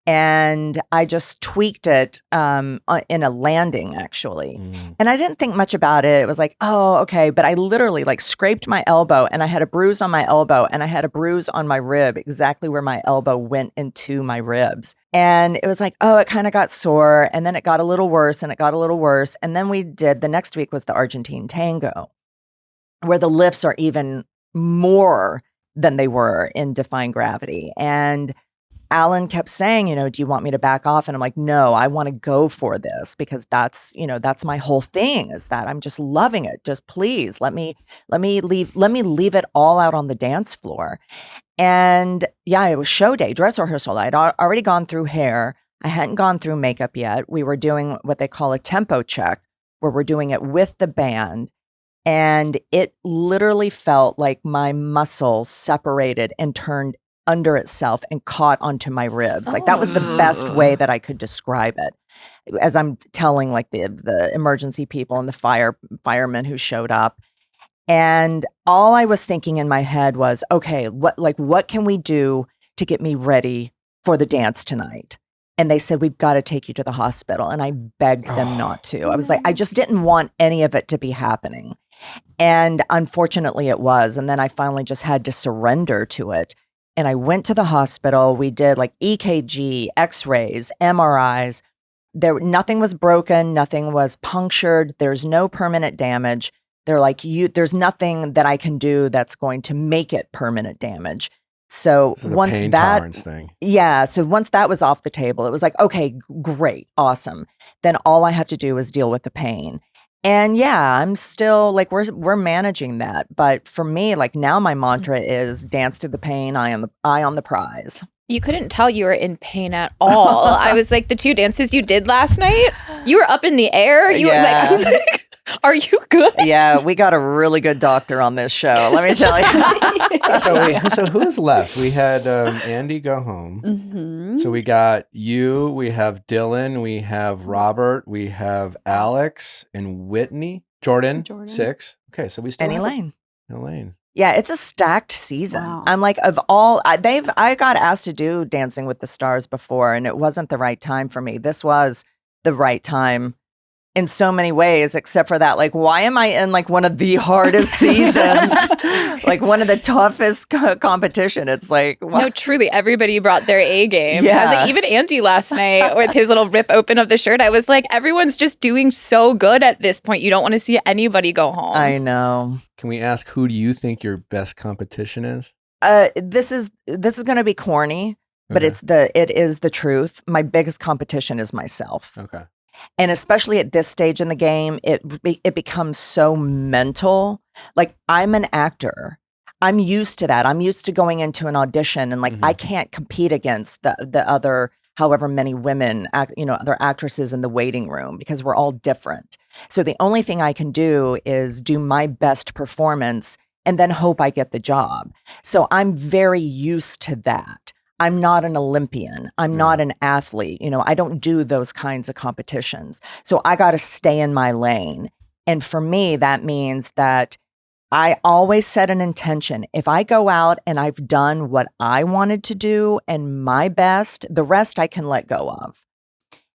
And I just tweaked it in a landing, actually. And I didn't think much about it. It was like, oh, okay. But I literally scraped my elbow, and I had a bruise on my elbow, and I had a bruise on my rib, exactly where my elbow went into my ribs. And it was like, oh, it kind of got sore. And then it got a little worse, and it got a little worse. And then the next week was the Argentine Tango, where the lifts are even more than they were in Defying Gravity. And Alan kept saying, do you want me to back off? And I'm like, no, I want to go for this because that's my whole thing, is that I'm just loving it. Just please let me leave it all out on the dance floor. And yeah, it was show day, dress rehearsal. I'd already gone through hair. I hadn't gone through makeup yet. We were doing what they call a tempo check, where we're doing it with the band. And it literally felt like my muscle separated and turned under itself and caught onto my ribs. Like that was the best way that I could describe it. As I'm telling the emergency people and the firemen who showed up. And all I was thinking in my head was, okay, what can we do to get me ready for the dance tonight? And they said, we've got to take you to the hospital. And I begged them not to. I was like, I just didn't want any of it to be happening. And unfortunately it was. And then I finally just had to surrender to it. And I went to the hospital. We did EKG, X-rays, MRIs. Nothing was broken. Nothing was punctured. There's no permanent damage. They're like, there's nothing that I can do that's going to make it permanent damage. So once pain that, tolerance thing. Yeah. So once that was off the table, it was like, okay, great, awesome. Then all I have to do is deal with the pain. And yeah, I'm still we're managing that. But for me, now my mantra is dance through the pain, eye on the prize. You couldn't tell you were in pain at all. I was like, the two dances you did last night, you were up in the air. You were I was like, are you good? Yeah, we got a really good doctor on this show, let me tell you. So who's left? We had Andy go home. Mm-hmm. So we got you, we have Dylan, we have Robert, we have Alex and Whitney. Jordan. 6. Okay, so we still And have Elaine. Yeah, it's a stacked season. Wow. I'm like, I got asked to do Dancing with the Stars before, and it wasn't the right time for me. This was the right time in so many ways, except for that, why am I in one of the hardest seasons, one of the toughest competition? It's like, what? No, truly, everybody brought their A game. Yeah. I was like, even Andy last night with his little rip open of the shirt, I was like, everyone's just doing so good at this point. You don't want to see anybody go home. I know. Can we ask, who do you think your best competition is? This is going to be corny, but Okay. it is the truth. My biggest competition is myself. Okay. And especially at this stage in the game, it becomes so mental. I'm an actor. I'm used to that. I'm used to going into an audition and I can't compete against the other however many women, other actresses in the waiting room, because we're all different. So the only thing I can do is do my best performance and then hope I get the job. So I'm very used to that. I'm not an Olympian. I'm not an athlete. I don't do those kinds of competitions. So I got to stay in my lane. And for me, that means that I always set an intention. If I go out and I've done what I wanted to do and my best, the rest I can let go of.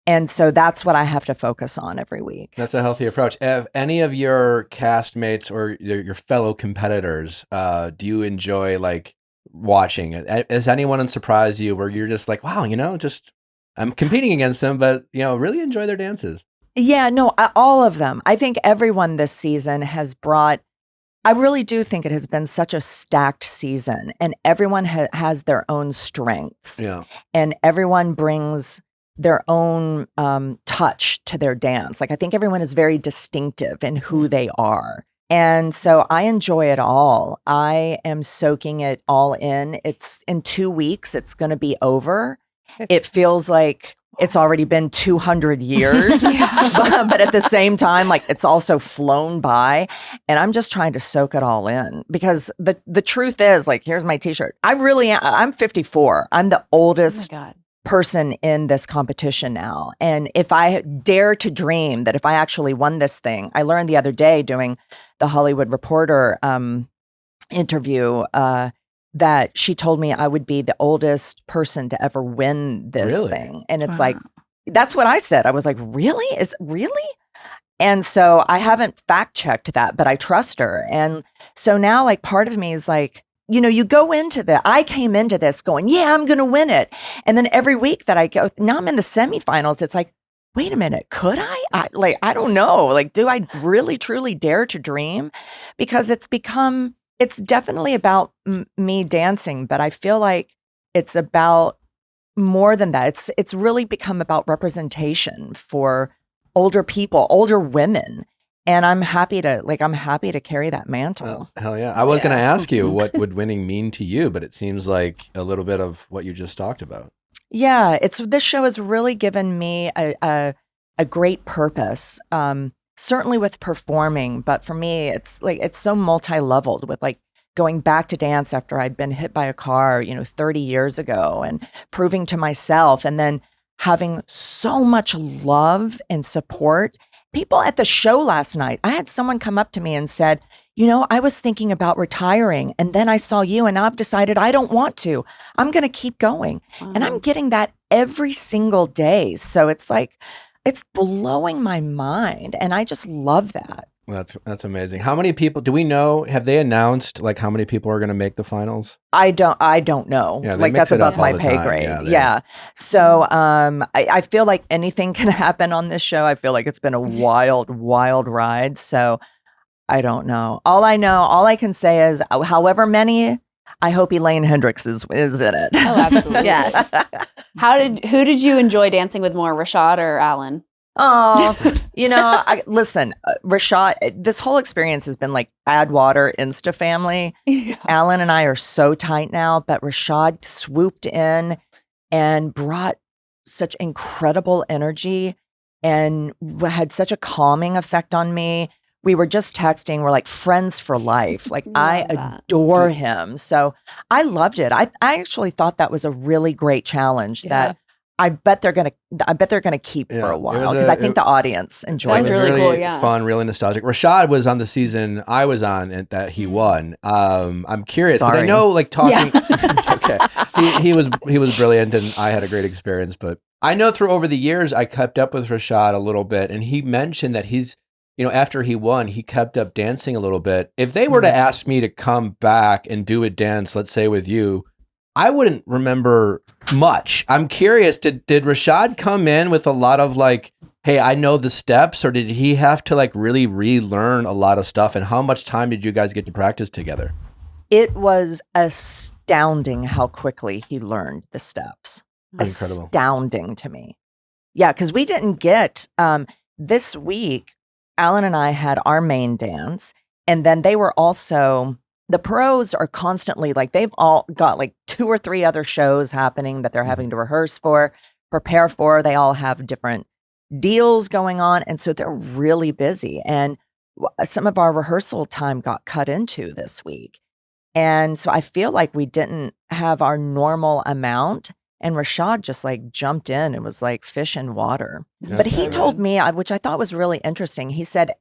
And so that's what I have to focus on every week. That's a healthy approach. If any of your castmates or your fellow competitors, do you enjoy like watching it? Has anyone surprised you where you're just like, wow, just I'm competing against them, but really enjoy their dances? Yeah, no, all of them. I think everyone this season has brought, I really do think it has been such a stacked season, and everyone has their own strengths. Yeah. And everyone brings their own touch to their dance. Like I think everyone is very distinctive in who they are. And so I enjoy it all. I am soaking it all in. It's in 2 weeks, it's going to be over. It feels like it's already been 200 years, but at the same time, like it's also flown by, and I'm just trying to soak it all in because the truth is, like, here's my t-shirt. I really am. I'm 54. I'm the oldest person in this competition now. And if I dare to dream that if I actually won this thing, I learned the other day doing the Hollywood Reporter interview, that she told me I would be the oldest person to ever win this thing. And it's like, that's what I said. I was like, really? Really? And so I haven't fact checked that, but I trust her. And so now like part of me is like, you go into I came into this going, yeah, I'm going to win it. And then every week that I go, now I'm in the semifinals. It's like, wait a minute, could I? I don't know. Like, do I really, truly dare to dream? Because it's definitely about me dancing, but I feel like it's about more than that. It's really become about representation for older people, older women. And I'm happy to carry that mantle. Oh, hell yeah. I was going to ask you what would winning mean to you, but it seems like a little bit of what you just talked about. Yeah, this show has really given me a great purpose. Certainly with performing, but for me, it's so multi-leveled with like going back to dance after I'd been hit by a car, 30 years ago, and proving to myself, and then having so much love and support. People at the show last night, I had someone come up to me and said, I was thinking about retiring, and then I saw you, and now I've decided I don't want to. I'm going to keep going. And I'm getting that every single day. So it's like, it's blowing my mind, and I just love that. That's amazing. How many people do we know? Have they announced like how many people are going to make the finals? I don't know. Yeah, like that's above my pay grade. Yeah. So I feel like anything can happen on this show. I feel like it's been a wild, wild ride. So I don't know. All I can say is however many, I hope Elaine Hendrix is in it. Oh, absolutely. Yes. Who did you enjoy dancing with more, Rashad or Alan? Oh, listen, Rashad, this whole experience has been like add water, Insta family. Yeah. Alan and I are so tight now, but Rashad swooped in and brought such incredible energy and had such a calming effect on me. We were just texting. We're like friends for life. Like I adore him. So I loved it. I actually thought that was a really great challenge that I bet they're gonna keep for a while because I think the audience enjoyed it. That was really cool, yeah. Fun, really nostalgic. Rashad was on the season I was on and that he won. I'm curious because I know like talking. It's okay. He was brilliant and I had a great experience. But I know through over the years I kept up with Rashad a little bit, and he mentioned that he's after he won he kept up dancing a little bit. If they were to ask me to come back and do a dance, let's say with you, I wouldn't remember much. I'm curious, did Rashad come in with a lot of like, hey, I know the steps, or did he have to like really relearn a lot of stuff? And how much time did you guys get to practice together? It was astounding how quickly he learned the steps. Incredible. Astounding to me. Yeah, because we didn't get, this week, Alan and I had our main dance, and then they were also... The pros are constantly like, they've all got like 2 or 3 other shows happening that they're having to rehearse for, prepare for. They all have different deals going on. And so they're really busy. And some of our rehearsal time got cut into this week. And so I feel like we didn't have our normal amount. And Rashad just like jumped in and was like fish in water. Yes. But he told me, which I thought was really interesting, he said,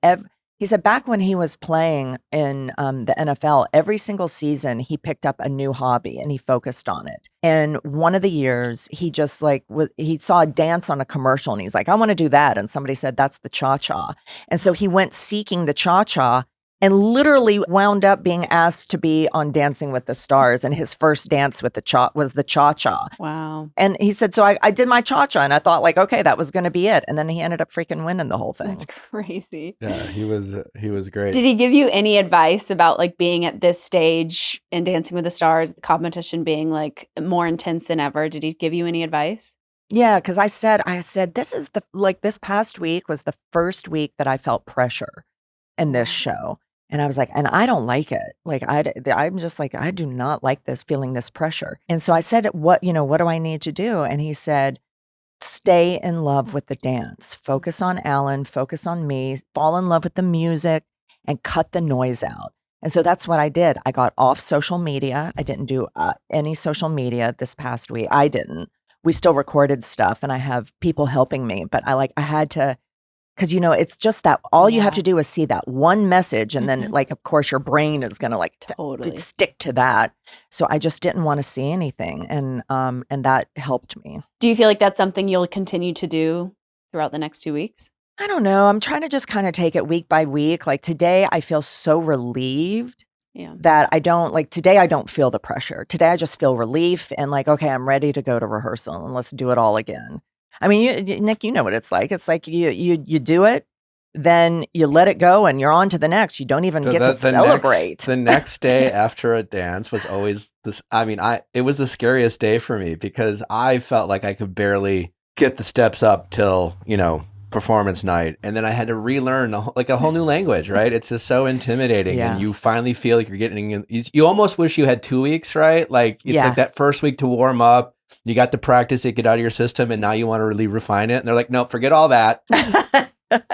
He said back when he was playing in the NFL, every single season he picked up a new hobby and he focused on it. And one of the years he just he saw a dance on a commercial and he's like, I want to do that. And somebody said, that's the cha-cha. And so he went seeking the cha-cha and literally wound up being asked to be on Dancing with the Stars. And his first dance with was the cha-cha. Wow. And he said, so I did my cha-cha and I thought like, okay, that was going to be it. And then he ended up freaking winning the whole thing. That's crazy. Yeah, he was great. Did he give you any advice about like being at this stage in Dancing with the Stars, the competition being like more intense than ever? Did he give you any advice? Yeah, because I said, this is this past week was the first week that I felt pressure in this show. And I was like, and I don't like it. Like, I'm just like, I do not like this, feeling this pressure. And so I said, what do I need to do? And he said, stay in love with the dance. Focus on Alan, focus on me, fall in love with the music and cut the noise out. And so that's what I did. I got off social media. I didn't do any social media this past week. I didn't. We still recorded stuff and I have people helping me, but I had to, because, it's just that all you have to do is see that one message. And then of course your brain is going to totally stick to that. So I just didn't want to see anything. And that helped me. Do you feel like that's something you'll continue to do throughout the next 2 weeks? I don't know. I'm trying to just kind of take it week by week. Like today, I feel so relieved that today I don't feel the pressure. Today, I just feel relief and like, okay, I'm ready to go to rehearsal and let's do it all again. I mean, Nick, you know what it's like. It's like you do it, then you let it go and you're on to the next. You don't even get to celebrate. The next day after a dance was always this. I mean, it was the scariest day for me because I felt like I could barely get the steps up till, performance night. And then I had to relearn a whole new language, right? It's just so intimidating. Yeah. And you finally feel like you're getting in. You almost wish you had 2 weeks, right? Like it's like that first week to warm up. You got to practice it, get out of your system, and now you want to really refine it. And they're like, nope, forget all that.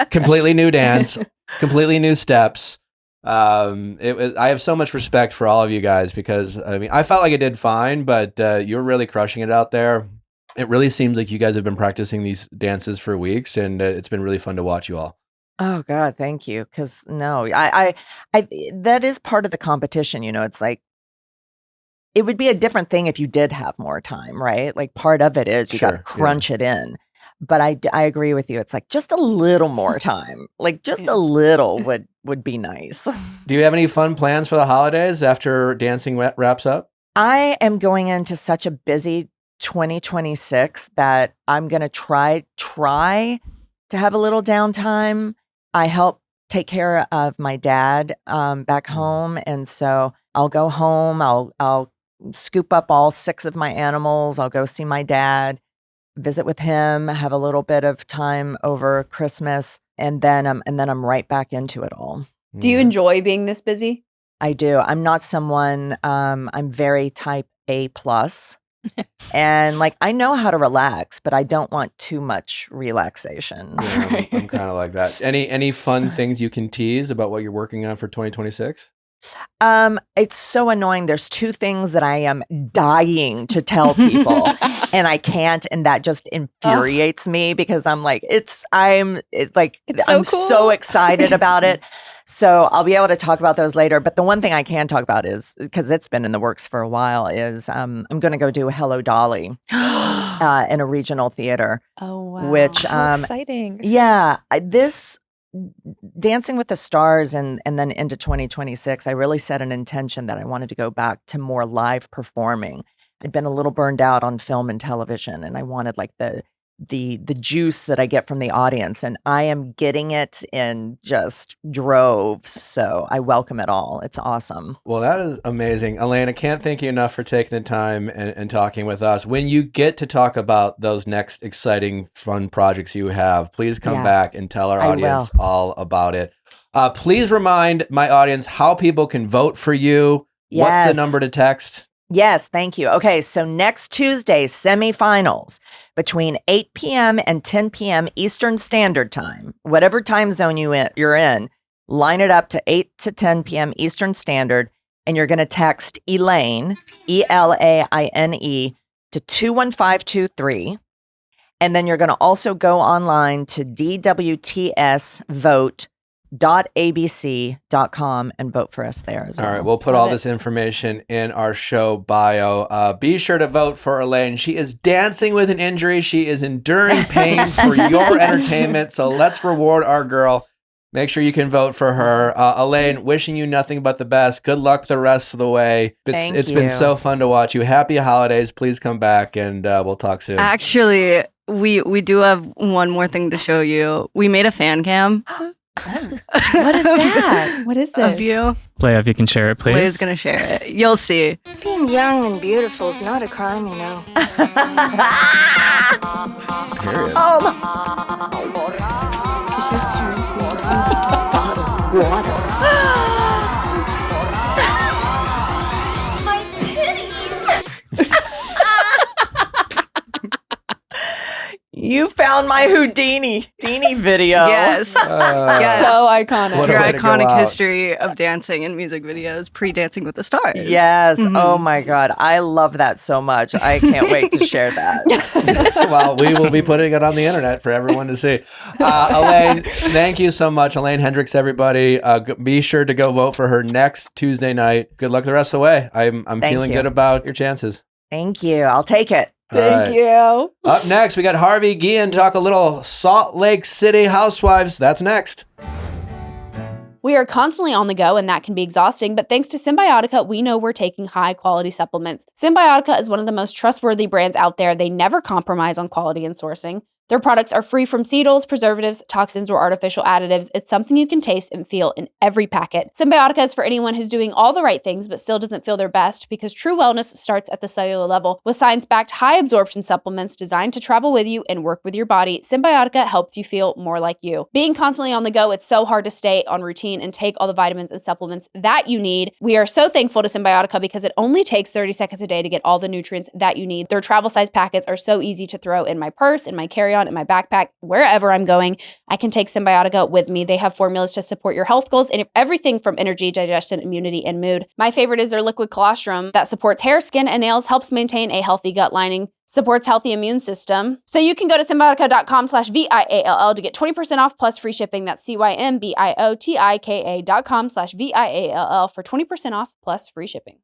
Completely new dance, completely new steps. I have so much respect for all of you guys because, I mean, I felt like I did fine, but you're really crushing it out there. It really seems like you guys have been practicing these dances for weeks, and it's been really fun to watch you all. Oh God, thank you. Because no, I that is part of the competition. It's like, it would be a different thing if you did have more time, right? Like part of it is you got to crunch it in. But I agree with you. It's like just a little more time, like just a little would be nice. Do you have any fun plans for the holidays after dancing wraps up? I am going into such a busy 2026 that I'm going to try to have a little downtime. I help take care of my dad back home. And so I'll go home. I'll scoop up all 6 of my animals. I'll go see my dad, visit with him, have a little bit of time over Christmas, and then I'm right back into it all. Do you enjoy being this busy? I do. I'm not someone. I'm very type A plus, and I know how to relax, but I don't want too much relaxation. Yeah, I'm kind of like that. Any fun things you can tease about what you're working on for 2026? It's so annoying. There's 2 things that I am dying to tell people and I can't, and that just infuriates me because I'm so excited about it. So I'll be able to talk about those later. But the one thing I can talk about is, because it's been in the works for a while, is I'm going to go do Hello Dolly in a regional theater. Oh, wow. Which How exciting. Yeah, this Dancing with the Stars and then into 2026, I really set an intention that I wanted to go back to more live performing. I'd been a little burned out on film and television, and I wanted the juice that I get from the audience, and I am getting it in just droves. So I welcome it all. It's awesome. Well, that is amazing. Elaine, I can't thank you enough for taking the time and talking with us. When you get to talk about those next exciting, fun projects you have, please come back and tell our audience all about it. Please remind my audience how people can vote for you. Yes. What's the number to text? Yes, thank you. Okay, so next Tuesday, semifinals between 8 p.m. and 10 p.m. Eastern Standard Time. Whatever time zone you're in, line it up to 8 to 10 p.m. Eastern Standard, and you're going to text Elaine, ELAINE, to 21523. And then you're going to also go online to DWTS Vote www.abc.com and vote for us there as well. All right, we'll put all this information in our show bio. Be sure to vote for Elaine. She is dancing with an injury. She is enduring pain for your entertainment. So let's reward our girl. Make sure you can vote for her. Elaine, wishing you nothing but the best. Good luck the rest of the way. It's been so fun to watch you. Happy holidays. Please come back and we'll talk soon. Actually, we do have one more thing to show you. We made a fan cam. What is that? What is this? Of you. Leia, if you can share it, please. Leia's going to share it. You'll see. Being young and beautiful is not a crime, you know. Period. My titties! You found my Houdini video. Yes. Yes. So iconic. What a Your way to go iconic out. history of dancing and music videos, pre-Dancing with the Stars. Yes. Mhm. Oh my God. I love that so much. I can't wait to share that. Well, we will be putting it on the internet for everyone to see. Elaine, thank you so much. Elaine Hendrix, everybody. Be sure to go vote for her next Tuesday night. Good luck the rest of the way. I'm Thank feeling you. good about your chances. Thank you. I'll take it. Thank you. Up next, we got Harvey Guillén talk a little Salt Lake City housewives. That's next. We are constantly on the go, and that can be exhausting, but thanks to Symbiotica, we know we're taking high-quality supplements. Symbiotica is one of the most trustworthy brands out there. They never compromise on quality and sourcing. Their products are free from cereals, preservatives, toxins, or artificial additives. It's something you can taste and feel in every packet. Symbiotica is for anyone who's doing all the right things but still doesn't feel their best, because true wellness starts at the cellular level. With science-backed high-absorption supplements designed to travel with you and work with your body, Symbiotica helps you feel more like you. Being constantly on the go, it's so hard to stay on routine and take all the vitamins and supplements that you need. We are so thankful to Symbiotica because it only takes 30 seconds a day to get all the nutrients that you need. Their travel-size packets are so easy to throw in my purse, in my carry-on, in my backpack, wherever I'm going. I can take Symbiotica with me. They have formulas to support your health goals and everything from energy, digestion, immunity, and mood. My favorite is their liquid colostrum that supports hair, skin, and nails, helps maintain a healthy gut lining, supports healthy immune system. So you can go to symbiotica.com/VIALL to get 20% off plus free shipping. That's CYMBIOTIKA.com/VIALL for 20% off plus free shipping.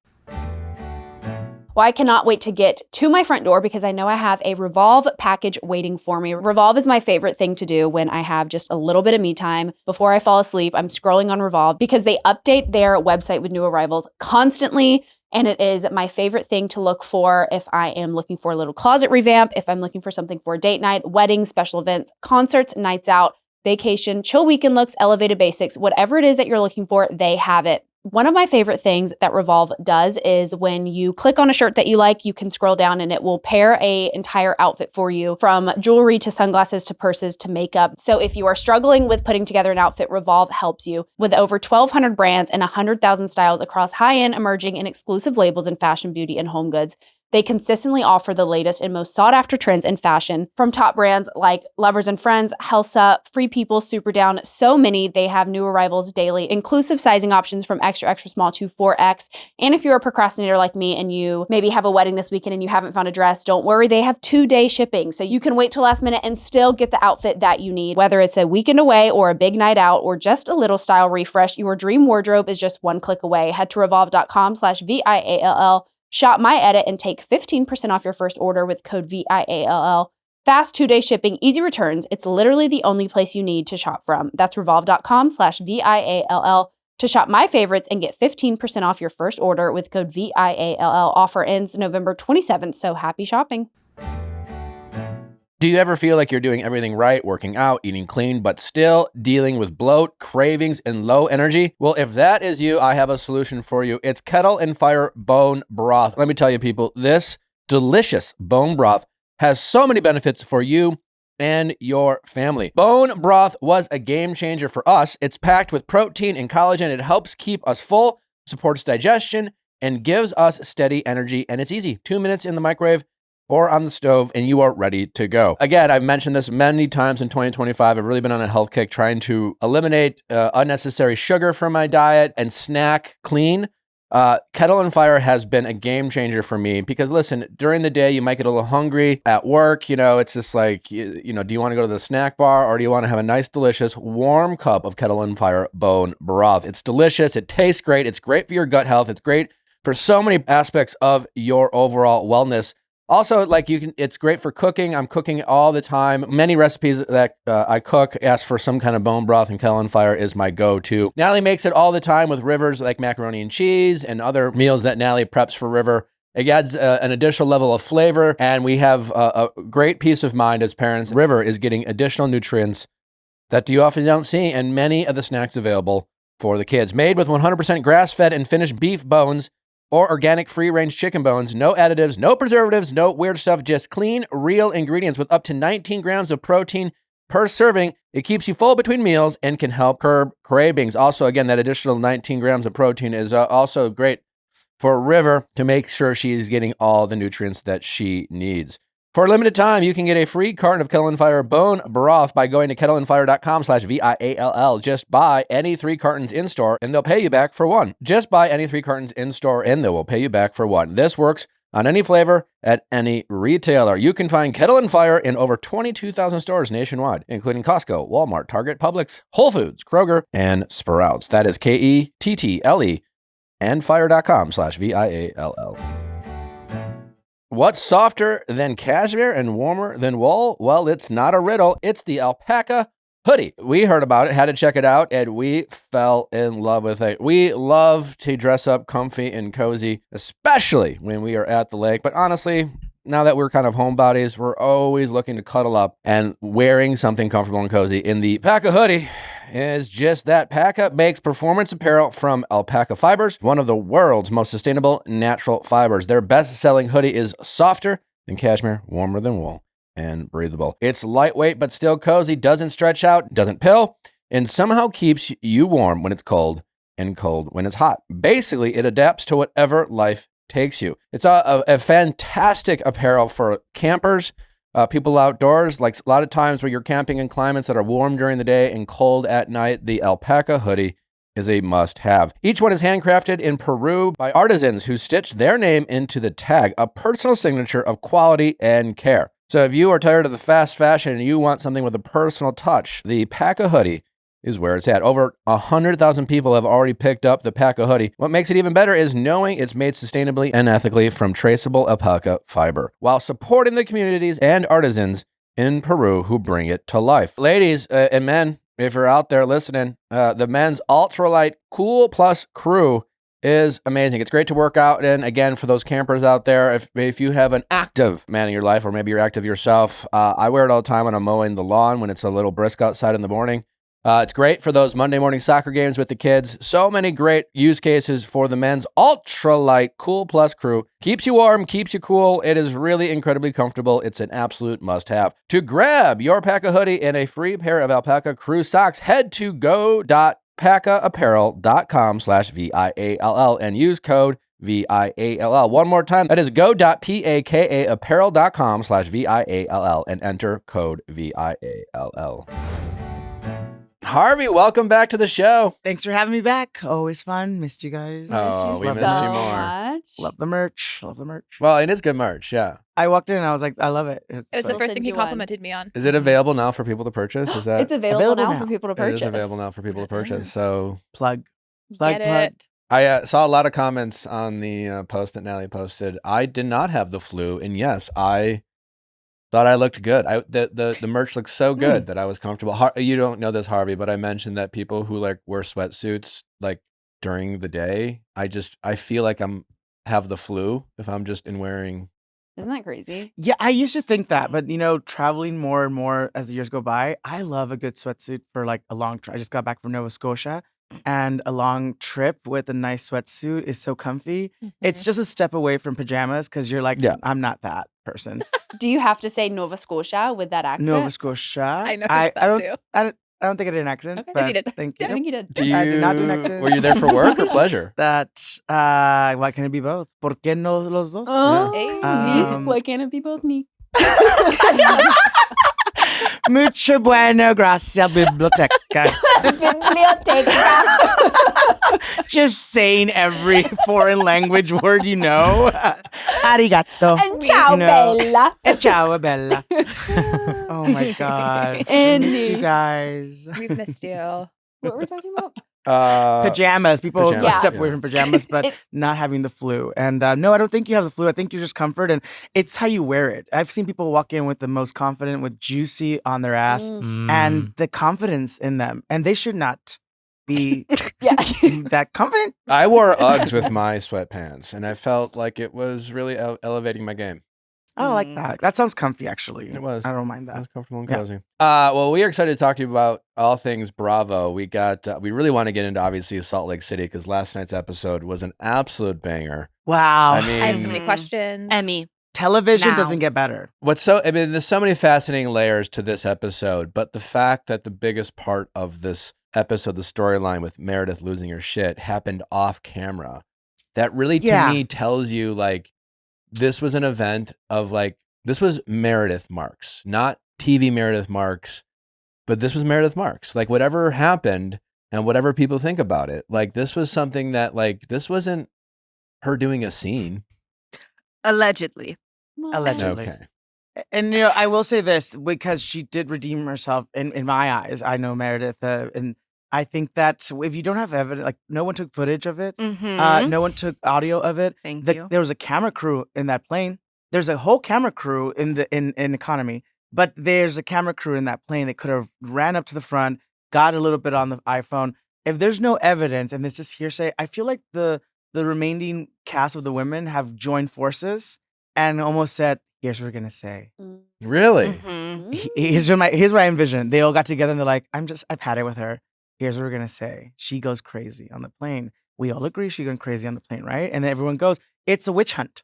Well, I cannot wait to get to my front door because I know I have a Revolve package waiting for me. Revolve is my favorite thing to do when I have just a little bit of me time. Before I fall asleep, I'm scrolling on Revolve because they update their website with new arrivals constantly. And it is my favorite thing to look for if I am looking for a little closet revamp, if I'm looking for something for a date night, weddings, special events, concerts, nights out, vacation, chill weekend looks, elevated basics, whatever it is that you're looking for, they have it. One of my favorite things that Revolve does is when you click on a shirt that you like, you can scroll down and it will pair an entire outfit for you, from jewelry to sunglasses to purses to makeup. So if you are struggling with putting together an outfit, Revolve helps you. With over 1,200 brands and 100,000 styles across high-end, emerging, and exclusive labels in fashion, beauty, and home goods, they consistently offer the latest and most sought-after trends in fashion from top brands like Lovers and Friends, Helsa, Free People, Super Down, so many. They have new arrivals daily, inclusive sizing options from extra, extra small to 4X. And if you're a procrastinator like me and you maybe have a wedding this weekend and you haven't found a dress, don't worry, they have 2-day shipping. So you can wait till last minute and still get the outfit that you need. Whether it's a weekend away or a big night out or just a little style refresh, your dream wardrobe is just one click away. Head to revolve.com/VIALL. Shop my edit and take 15% off your first order with code VIALL. Fast 2-day shipping, easy returns. It's literally the only place you need to shop from. That's revolve.com/VIALL to shop my favorites and get 15% off your first order with code VIALL. Offer ends November 27th, so happy shopping. Do you ever feel like you're doing everything right, working out, eating clean, but still dealing with bloat, cravings, and low energy? Well, if that is you, I have a solution for you. It's Kettle and Fire Bone Broth. Let me tell you, people, this delicious bone broth has so many benefits for you and your family. Bone broth was a game changer for us. It's packed with protein and collagen. It helps keep us full, supports digestion, and gives us steady energy. And it's easy. 2 minutes in the microwave or on the stove, and you are ready to go. Again, I've mentioned this many times in 2025. I've really been on a health kick trying to eliminate unnecessary sugar from my diet and snack clean. Kettle and Fire has been a game changer for me because listen, during the day, you might get a little hungry at work. It's just like, do you want to go to the snack bar or do you want to have a nice, delicious, warm cup of Kettle and Fire bone broth? It's delicious. It tastes great. It's great for your gut health. It's great for so many aspects of your overall wellness. Also, it's great for cooking. I'm cooking all the time. Many recipes that I cook ask for some kind of bone broth, and Kettle and Fire is my go-to. Natalie makes it all the time with Rivers, like macaroni and cheese and other meals that Natalie preps for River. It adds an additional level of flavor, and we have a great peace of mind as parents. River is getting additional nutrients that you often don't see, and many of the snacks available for the kids. Made with 100% grass-fed and finished beef bones, or organic free-range chicken bones, no additives, no preservatives, no weird stuff, just clean, real ingredients with up to 19 grams of protein per serving. It keeps you full between meals and can help curb cravings. Also, again, that additional 19 grams of protein is also great for River to make sure she is getting all the nutrients that she needs. For a limited time, you can get a free carton of Kettle and Fire bone broth by going to kettleandfire.com/VIALL. Just buy any 3 cartons in store and they'll pay you back for 1. Just buy any 3 cartons in store and they will pay you back for 1. This works on any flavor at any retailer. You can find Kettle and Fire in over 22,000 stores nationwide, including Costco, Walmart, Target, Publix, Whole Foods, Kroger, and Sprouts. That is KETTLE and fire.com/VIALL. What's softer than cashmere and warmer than wool? Well, it's not a riddle. It's the alpaca hoodie. We heard about it, had to check it out, and we fell in love with it. We love to dress up comfy and cozy, especially when we are at the lake. But honestly, now that we're kind of homebodies, we're always looking to cuddle up and wearing something comfortable and cozy. And the alpaca hoodie is just that. Paca makes performance apparel from alpaca fibers, one of the world's most sustainable natural fibers. Their best-selling hoodie is softer than cashmere, warmer than wool, and breathable. It's lightweight but still cozy, doesn't stretch out, doesn't pill, and somehow keeps you warm when it's cold and cold when it's hot. Basically, it adapts to whatever life takes you. It's a fantastic apparel for campers, people outdoors. Like a lot of times where you're camping in climates that are warm during the day and cold at night, the alpaca hoodie is a must-have. Each one is handcrafted in Peru by artisans who stitch their name into the tag, a personal signature of quality and care. So if you are tired of the fast fashion and you want something with a personal touch, the Paca hoodie is where it's at. Over 100,000 people have already picked up the Paca hoodie. What makes it even better is knowing it's made sustainably and ethically from traceable alpaca fiber, while supporting the communities and artisans in Peru who bring it to life. Ladies and men, if you're out there listening, the men's ultralight Cool Plus Crew is amazing. It's great to work out in. Again, for those campers out there, if you have an active man in your life, or maybe you're active yourself, I wear it all the time when I'm mowing the lawn when it's a little brisk outside in the morning. It's great for those Monday morning soccer games with the kids. So many great use cases for the men's ultralight Cool Plus Crew. Keeps you warm, keeps you cool. It is really incredibly comfortable. It's an absolute must-have. To grab your Paca hoodie and a free pair of alpaca crew socks, head to go.pacaapparel.com/VIALL and use code VIALL. One more time, that is go.pacaapparel.com/VIALL and enter code VIALL. Harvey, welcome back to the show. Thanks for having me back. Always fun. Missed you guys. Oh, we Love missed the you merch. more. Much. Love the merch. Love the merch. Well, it is good merch, yeah. I walked in and I was like, I love it. It was the We'll first send thing he you one. complimented me on. Is it available now for people to purchase? Is that It's available Available now now. for people to It purchase. is available now for people to purchase. So plug. Get it. I saw a lot of comments on the post that Natalie posted. I did not have the flu, and yes, I thought I looked good. The merch looked so good that I was comfortable. You don't know this, Harvey, but I mentioned that people who like wear sweatsuits like during the day, I feel like have the flu if I'm just wearing. Isn't that crazy? Yeah, I used to think that, but traveling more and more as the years go by, I love a good sweatsuit for like a long trip. I just got back from Nova Scotia, and a long trip with a nice sweatsuit is so comfy. It's just a step away from pajamas because you're like, Yeah. I'm not that person. Do you have to say Nova Scotia with that accent? Nova Scotia. I noticed that too. I don't think I did an accent. Okay. But Yes, you did. Thank I you. think you did. I did not do an accent. Were you there for work or pleasure? That why can it be both? ¿Por qué no los dos? Oh, Hey. neat. Why can't it be both neat? Mucho bueno, gracias, biblioteca. Just saying every foreign language word you know. Arigato. And ciao, You know. Bella. And ciao, Bella. Oh my God. I missed you guys. We've missed you. What were we talking about? Pajamas. People pajamas, step yeah. away from pajamas, but not having the flu. And no, I don't think you have the flu. I think you're just comfort, and it's how you wear it. I've seen people walk in with the most confident, with juicy on their ass, and the confidence in them, and they should not be that confident. I wore Uggs with my sweatpants, and I felt like it was really elevating my game. I like that. That sounds comfy, actually. It was. I don't mind It that. was comfortable and Yeah. cozy. Well, we are excited to talk to you about all things Bravo. We really want to get into obviously Salt Lake City because last night's episode was an absolute banger. Wow. I mean, I have so many questions. Emmy. Television Now. doesn't get better. there's so many fascinating layers to this episode, but the fact that the biggest part of this episode, the storyline with Meredith losing her shit, happened off camera. That really, to me, tells you like this was an event of like, this was Meredith Marks, not TV Meredith Marks, but this was Meredith Marks. Like whatever happened and whatever people think about it, like this was something that like, this wasn't her doing a scene. Allegedly. Allegedly. Okay. And you know, I will say this because she did redeem herself in my eyes. I know Meredith, and I think that if you don't have evidence, like no one took footage of it, no one took audio of it. Thank you. There was a camera crew in that plane. There's a whole camera crew in economy, but there's a camera crew in that plane that could have ran up to the front, got a little bit on the iPhone. If there's no evidence and it's just hearsay, I feel like the remaining cast of the women have joined forces and almost said, "Here's what we're gonna say." Really? Here's what I envision. They all got together and they're like, I've had it with her. Here's what we're gonna say. She goes crazy on the plane. We all agree she's going crazy on the plane, right? And then everyone goes, it's a witch hunt.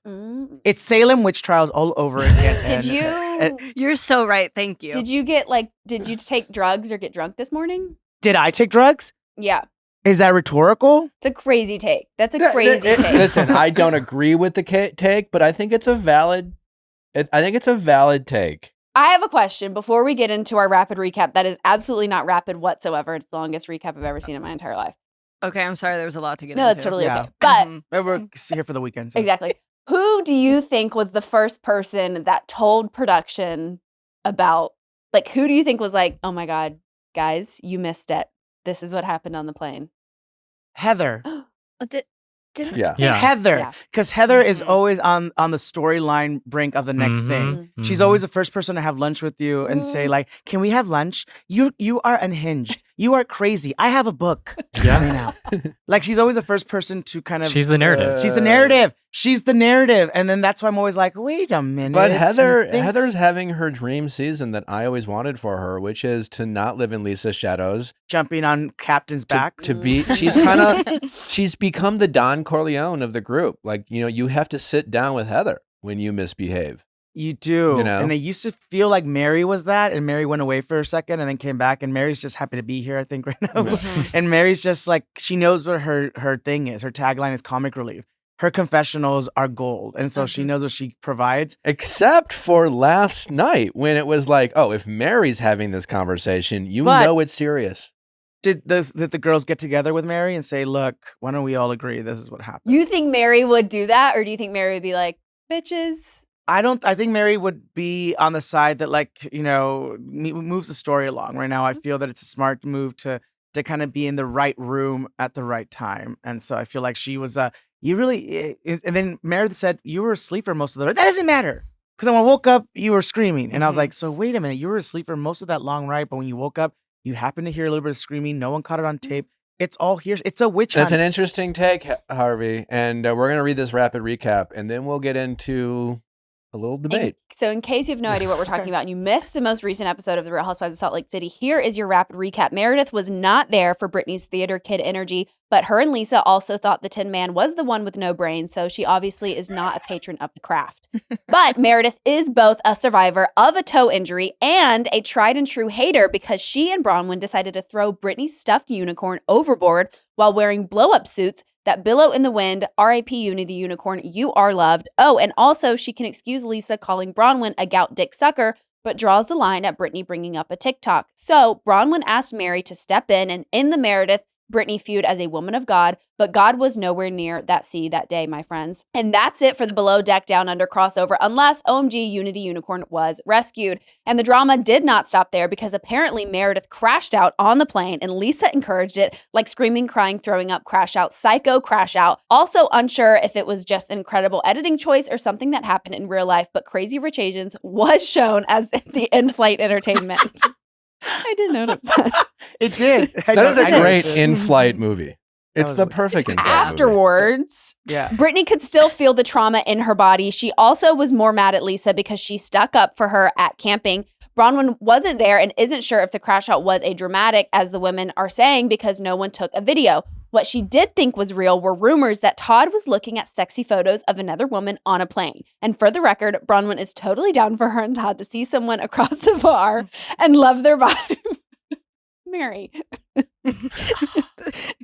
It's Salem witch trials all over again. You're so right. Thank you. Did you take drugs or get drunk this morning? Did I take drugs? Yeah. Is that rhetorical? It's a crazy take. That's a crazy take. Listen, I don't agree with the take, but I think it's a valid. I think it's a valid take. I have a question before we get into our rapid recap. That is absolutely not rapid whatsoever. It's the longest recap I've ever seen in my entire life. Okay, I'm sorry. There was a lot to get No, into. that's totally Yeah. okay. But We're here for the weekend. So. exactly. Who do you think was the first person that told production about, like, who do you think was like, oh my God, guys, you missed it. This is what happened on the plane. Heather. Didn't Yeah. Yeah. Heather. Yeah. Because Heather is always on the storyline brink of the next thing. She's always the first person to have lunch with you and say, like, can we have lunch? You are unhinged. You are crazy. I have a book coming out. Like, she's always the first person to kind of... She's the narrative. She's the narrative. She's the narrative. And then that's why I'm always like, wait a minute. But Heather, She thinks- Heather's having her dream season that I always wanted for her, which is to not live in Lisa's shadows. Jumping on captain's back. To be, she's become the Don Corleone of the group. Like, you know, you have to sit down with Heather when you misbehave. You do. You know? And I used to feel like Mary was that, and Mary went away for a second and then came back, and Mary's just happy to be here, I think, right now. And Mary's just like, she knows what her thing is. Her tagline is comic relief. Her confessionals are gold. And so she knows what she provides. Except for last night when it was like, oh, if Mary's having this conversation, But- know it's serious. Did the girls get together with Mary and say, look, why don't we all agree this is what happened? You think Mary would do that? Or do you think Mary would be like, bitches? I think Mary would be on the side that, like, you know, moves the story along. Right now, I feel that it's a smart move to kind of be in the right room at the right time. And so I feel like she was, and then Meredith said, you were asleep for most of the ride. That doesn't matter. Because when I woke up, you were screaming. And I was like, so wait a minute, you were asleep for most of that long ride. But when you woke up, you happened to hear a little bit of screaming. No one caught it on tape. It's all here. It's a witch hunt. That's an interesting take, Harvey. And we're going to read this rapid recap, and then we'll get into a little debate. So in case you have no idea what we're talking about and you missed the most recent episode of The Real Housewives of Salt Lake City, here is your rapid recap. Meredith was not there for Brittany's theater kid energy, but her and Lisa also thought the Tin Man was the one with no brain, so she obviously is not a patron of the craft. But Meredith is both a survivor of a toe injury and a tried and true hater because she and Bronwyn decided to throw Brittany's stuffed unicorn overboard while wearing blow-up suits that billow in the wind. R.I.P. Uni the unicorn, you are loved. Oh, and also she can excuse Lisa calling Bronwyn a gout dick sucker but draws the line at Brittany bringing up a TikTok. So Bronwyn asked Mary to step in and end the Meredith Brittany feud as a woman of God, but God was nowhere near that sea that day, my friends. And that's it for the Below Deck Down Under crossover, unless OMG Uni the Unicorn was rescued. And the drama did not stop there because apparently Meredith crashed out on the plane and Lisa encouraged it, like screaming, crying, throwing up, crash out, psycho crash out. Also unsure if it was just an incredible editing choice or something that happened in real life, but Crazy Rich Asians was shown as the in-flight entertainment. I did notice that. It did. That is a I great noticed it. in-flight movie. It's was the really- perfect in-flight movie. Afterwards, Yeah. Brittany could still feel the trauma in her body. She also was more mad at Lisa because she stuck up for her at camping. Bronwyn wasn't there and isn't sure if the crash out was a dramatic, as the women are saying, because no one took a video. What she did think was real were rumors that Todd was looking at sexy photos of another woman on a plane. And for the record, Bronwyn is totally down for her and Todd to see someone across the bar and love their vibe. Mary.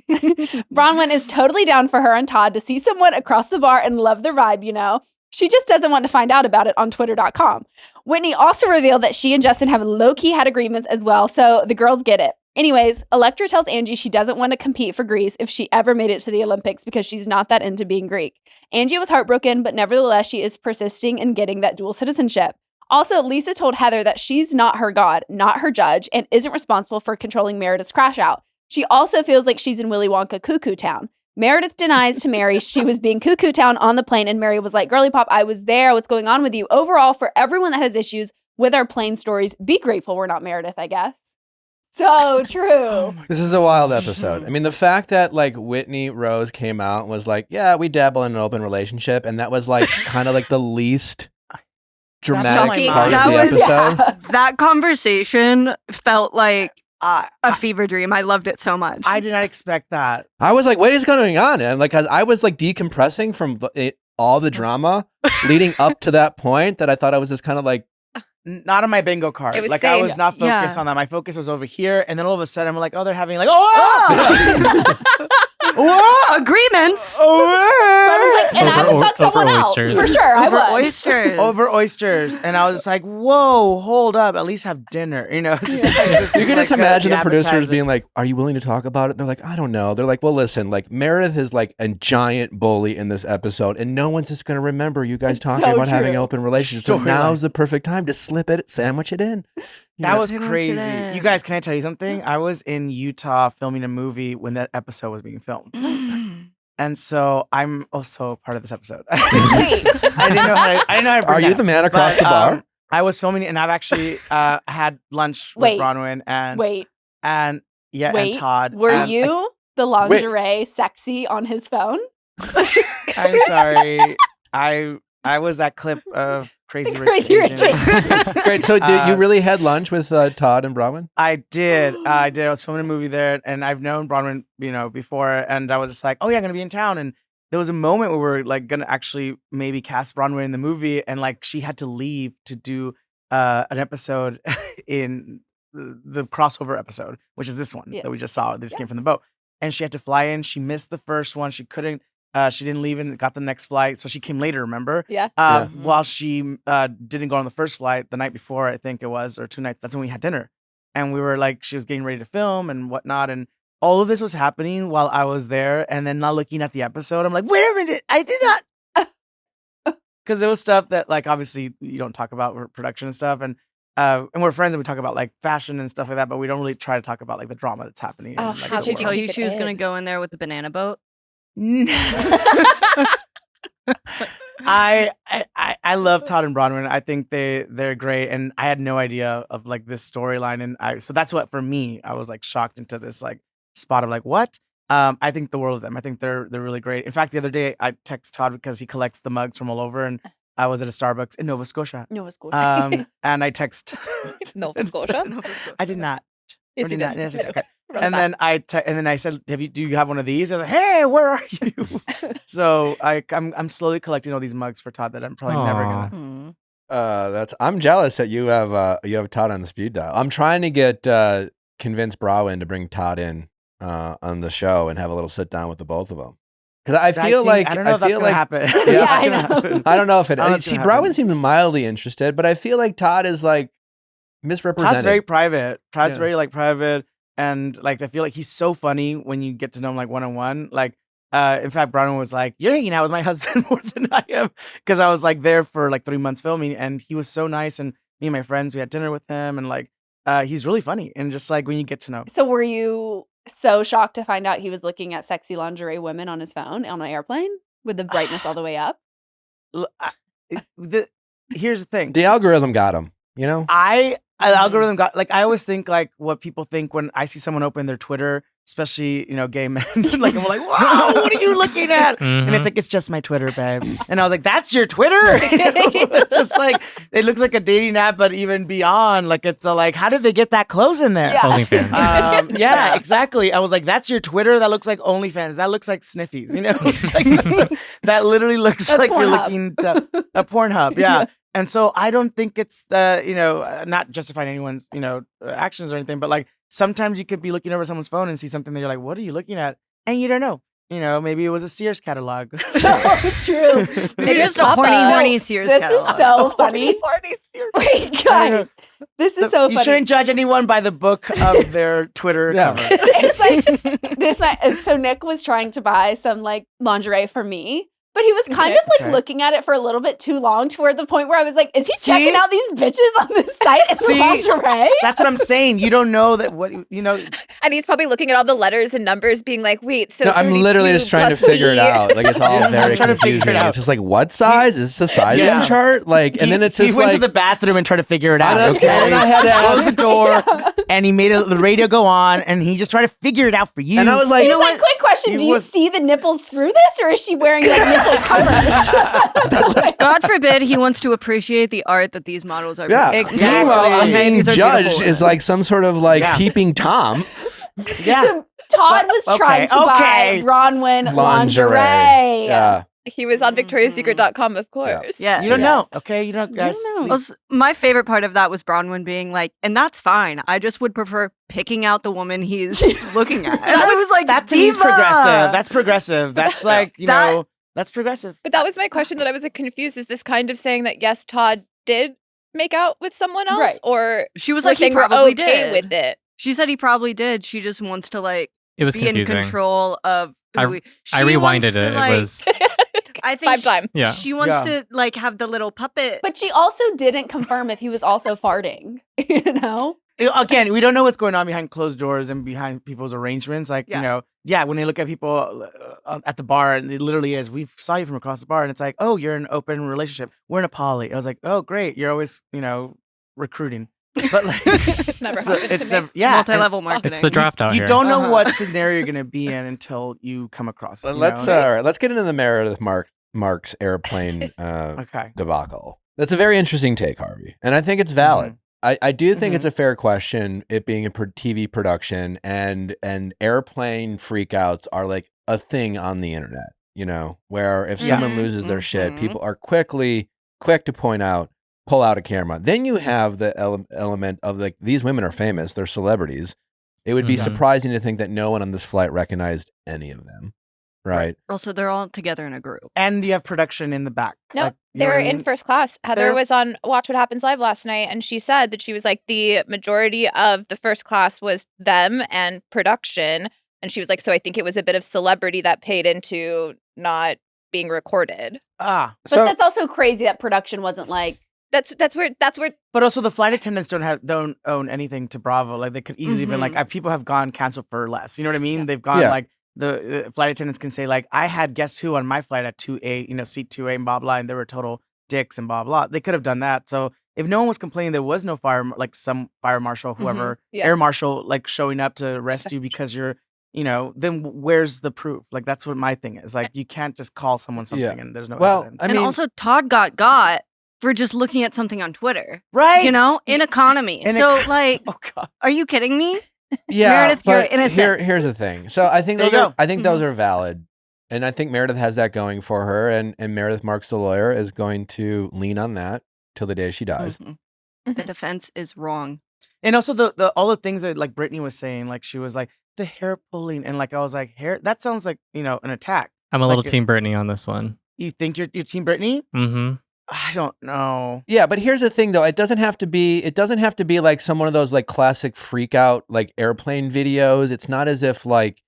Bronwyn is totally down for her and Todd to see someone across the bar and love their vibe, you know? She just doesn't want to find out about it on Twitter.com. Whitney also revealed that she and Justin have low-key had agreements as well, so the girls get it. Anyways, Electra tells Angie she doesn't want to compete for Greece if she ever made it to the Olympics because she's not that into being Greek. Angie was heartbroken, but nevertheless, she is persisting in getting that dual citizenship. Also, Lisa told Heather that she's not her god, not her judge, and isn't responsible for controlling Meredith's crash out. She also feels like she's in Willy Wonka Cuckoo Town. Meredith denies to Mary she was being Cuckoo Town on the plane, and Mary was like, girly pop, I was there. What's going on with you? Overall, for everyone that has issues with our plane stories, be grateful we're not Meredith, I guess. So true. This is a wild episode. I mean, the fact that like Whitney Rose came out and was like, yeah, we dabble in an open relationship. And that was like kind of like the least dramatic Shocking. part That of the was- episode. Yeah. That conversation felt like I a fever dream. I loved it so much. did not expect that. I was like, what is going on? And like, 'cause I was like decompressing from all the drama leading up to that point that I thought I was just kind of like, Not on my bingo card. It was Like I same. was not Yeah. focused on that. My focus was over here, and then all of a sudden, I'm like, oh, they're having like, oh, what? Agreements But I was like, and I would fuck Over someone else. oysters. For sure, I over would. oysters. Over oysters, and I was just like, "Whoa, hold up! At least have dinner." You know, this you can is just like, imagine the the producers appetizer. being like, are you willing to talk about it? And they're like, I don't know. They're like, well, listen, like Meredith is like a giant bully in this episode, and no one's just going to remember you guys It's talking so about having an true. open relationship. So Storyline. now's the perfect time to slip it, sandwich it in. That was Sandwich it crazy. in. You guys, can I tell you something? I was in Utah filming a movie when that episode was being filmed, and so I'm also part of this episode. I didn't know how to. I didn't know how to. Are bring you that the man across But, the bar? I was filming it, and I've actually had lunch with Wait. Bronwyn and Wait, and yeah, wait. and Todd. Were and, you the lingerie sexy on his phone? I'm sorry. I was that clip of Crazy Rich Crazy Rich Asians. Great. So did you Uh, really had lunch with Todd and Bronwyn? I did. I did. I was filming a movie there, and I've known Bronwyn, before, and I was just like, "Oh yeah, I'm gonna be in town." And there was a moment where we were like gonna actually maybe cast Bronwyn in the movie, and like she had to leave to do an episode in the crossover episode, which is this one Yeah. that we just saw. This Yeah. came from the boat, and she had to fly in. She missed the first one. She couldn't. She didn't leave and got the next flight, so she came later. Remember? Yeah. Yeah. While she didn't go on the first flight, the night before, I think it was, or 2 nights. That's when we had dinner, and we were like, she was getting ready to film and whatnot, and all of this was happening while I was there, and then not looking at the episode. I'm like, wait a minute, I did not, because there was stuff that like obviously you don't talk about production and stuff, and we're friends and we talk about like fashion and stuff like that, but we don't really try to talk about like the drama that's happening. Oh, and, like, how the Did she did world. tell you keep it she was going in? to go in there with the banana boat? I love Todd and Bronwyn. I think they're great, and I had no idea of like this storyline, and so that's what for me I was like shocked into this like spot of like what. I think the world of them. I think they're really great. In fact, the other day I text Todd because he collects the mugs from all over, and I was at a Starbucks in Nova Scotia. No, school. And I text Nova Scotia. I did not. Yes, Or you did not. did. Yes, I You did. did. Okay. Run And back. then I said, do you have one of these? I was like, hey, where are you? So I'm slowly collecting all these mugs for Todd that I'm probably never Aw. gonna. I'm jealous that you have Todd on the speed dial. I'm trying to get convince Bronwyn to bring Todd in on the show and have a little sit down with the both of them. Because I feel like I don't know if that's feel gonna like happen. Yeah, I know. I don't know if it. I don't know if it's She gonna happen. Bronwyn seems mildly interested, but I feel like Todd is like misrepresented. Todd's very private. Todd's Yeah. very like private, and like I feel like he's so funny when you get to know him like one on one. Like, in fact, Bronwyn was like, "You're hanging out with my husband more than I am," because I was like there for like 3 months filming, and he was so nice. And me and my friends, we had dinner with him, and like, he's really funny. And just like when you get to know, So were you so shocked to find out he was looking at sexy lingerie women on his phone on an airplane with the brightness all the way up? Here's the thing. The algorithm got him, you know? Algorithm got like I always think like what people think when I see someone open their Twitter, especially gay men. Like I'm like, wow, what are you looking at? And it's like it's just my Twitter, babe. And I was like, that's your Twitter? It's just like it looks like a dating app, but even beyond. Like it's like, how did they get that clothes in there? Yeah. OnlyFans. Yeah, exactly. I was like, that's your Twitter? That looks like OnlyFans. That looks like Sniffies. It's like, that literally looks That's like you're Pornhub. looking a Pornhub. Yeah. And so I don't think it's not justifying anyone's, actions or anything, but like sometimes you could be looking over someone's phone and see something that you're like, what are you looking at? And you don't know. Maybe it was a Sears catalog. So true. Maybe Nick just a horny Sears This catalog. is so funny. Horny Sears. Wait, guys. This is so You funny. shouldn't judge anyone by the book of their Twitter Yeah. cover. It's like so Nick was trying to buy some like lingerie for me, but he was kind of like Okay. looking at it for a little bit too long to where the point where I was like, is he See? checking out these bitches on this site in See? lingerie? That's what I'm saying. You don't know that And he's probably looking at all the letters and numbers, being like, "Wait, so No, I'm literally 32 just trying to plus figure it B." out. Like it's all Yeah, I'm very trying to figure it confusing. out. It's just like, what size? Is this a size Yeah. chart? Like, and then it's he just went like, to the bathroom and tried to figure it I out. don't- Okay, and I had to close ask- the door, and he made the radio go on, and he just tried to figure it out for you. and I was like, He's like, quick question, He do you was- see the nipples through this or is she wearing like nipple covers? God forbid he wants to appreciate the art that these models are. yeah. Exactly. Meanwhile, I'm Okay, being these are judged beautiful is women. like some sort of like Yeah. peeping Tom. yeah. So Todd was trying to buy Bronwyn lingerie. Yeah. He was on VictoriaSecret.com, of course. Yeah. You don't know, okay? You don't, guys. know. Also, my favorite part of that was Bronwyn being like, and that's fine. I just would prefer picking out the woman he's looking at. And I was like, That to me is diva! progressive. That's progressive. That's like, That- that's progressive. But that was my question that I was like, confused. Is this kind of saying that yes, Todd did make out with someone else, Right. or She was we're like, he saying we're probably okay did. with it? She said he probably did. She just wants to like It was be in confusing. control of. I who I she rewinded wants it. to, It like- was I think 5 times. Yeah. she wants Yeah. to like have the little puppet. But she also didn't confirm if he was also farting, you know? Again, we don't know what's going on behind closed doors and behind people's arrangements. Like, Yeah. when they look at people at the bar, and it literally is, we saw you from across the bar, and it's like, oh, you're in an open relationship. We're in a poly. I was like, oh, great. You're always, recruiting. But like, Never so happened to it's me. yeah. Multi-level marketing. it's the draft out You here. don't know Uh-huh. what scenario you're gonna be in until you come across it. Let's all right, let's get into the Meredith Marks airplane okay. debacle. That's a very interesting take, Harvey, and I think it's valid. I do think it's a fair question. It being a TV production and airplane freakouts are like a thing on the internet. Where if someone loses their shit, people are quick to point out, pull out a camera. Then you have the element of like, these women are famous, they're celebrities. It would be surprising to think that no one on this flight recognized any of them, right? Also, they're all together in a group. And you have production in the back. No, Like, you they know were what I in mean? first class. Heather They're- was on Watch What Happens Live last night, and she said that she was like, the majority of the first class was them and production. And she was like, so I think it was a bit of celebrity that paid into not being recorded. But that's also crazy that production wasn't like, That's where But also the flight attendants don't own anything to Bravo. Like they could easily been like, people have gone canceled for less. You know what I mean? They've gone like the flight attendants can say like, I had guess who on my flight at 2A, seat 2A and blah blah, and they were total dicks and blah blah. They could have done that. So if no one was complaining, there was no some fire marshal, whoever, Yeah. air marshal, like showing up to arrest you because you're, then where's the proof? Like that's what my thing is. Like you can't just call someone something and there's no evidence. I mean, and also, Todd got for just looking at something on Twitter. Right. In economy. So, like, oh God. Are you kidding me? Yeah, Meredith, you're but innocent. here's the thing. So I think There you those go. I think those are valid, and I think Meredith has that going for her, and Meredith Marks, the lawyer, is going to lean on that till the day she dies. The defense is wrong. And also the all the things that like Brittany was saying, like she was like the hair pulling, and like I was like hair. That sounds like an attack. I'm a little Like, team Brittany on this one. You think you're team Brittany? Mm-hmm. I don't know. Yeah, but here's the thing though. It doesn't have to be like some one of those like classic freak out like airplane videos. It's not as if like,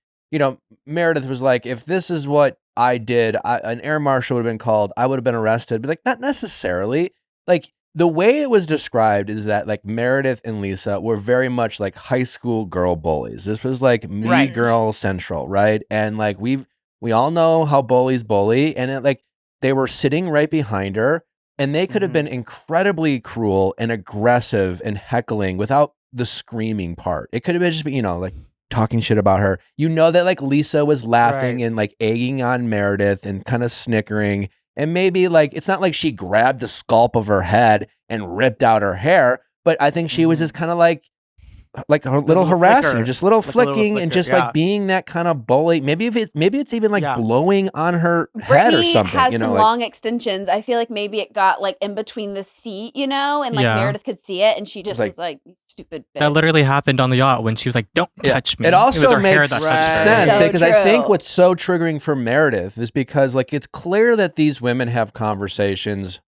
Meredith was like, if this is what I did, an air marshal would have been called, I would have been arrested. But like, not necessarily. Like, the way it was described is that like Meredith and Lisa were very much like high school girl bullies. This was like me Right. girl central, right? And like we all know how bullies bully, and it, like they were sitting right behind her, and they could have been incredibly cruel and aggressive and heckling without the screaming part. It could have been just like talking shit about her. That like Lisa was laughing Right. and like egging on Meredith and kind of snickering. And maybe like, it's not like she grabbed the scalp of her head and ripped out her hair, but I think she was just kind of like a little little harassing, flicker. just little Like a little flicking and flicker, just yeah. like being that kind of bully. Maybe it's even like Yeah. blowing on her head or Brittany something. has some like, long extensions. I feel like maybe it got like in between the seat, and like Yeah. Meredith could see it, and she just Like- was like, "Stupid bitch." That literally happened on the yacht when she was like, "Don't Yeah. touch me." It also was her hair makes that touched Right. her. sense So because I think true. what's so triggering for Meredith is because like it's clear that these women have conversations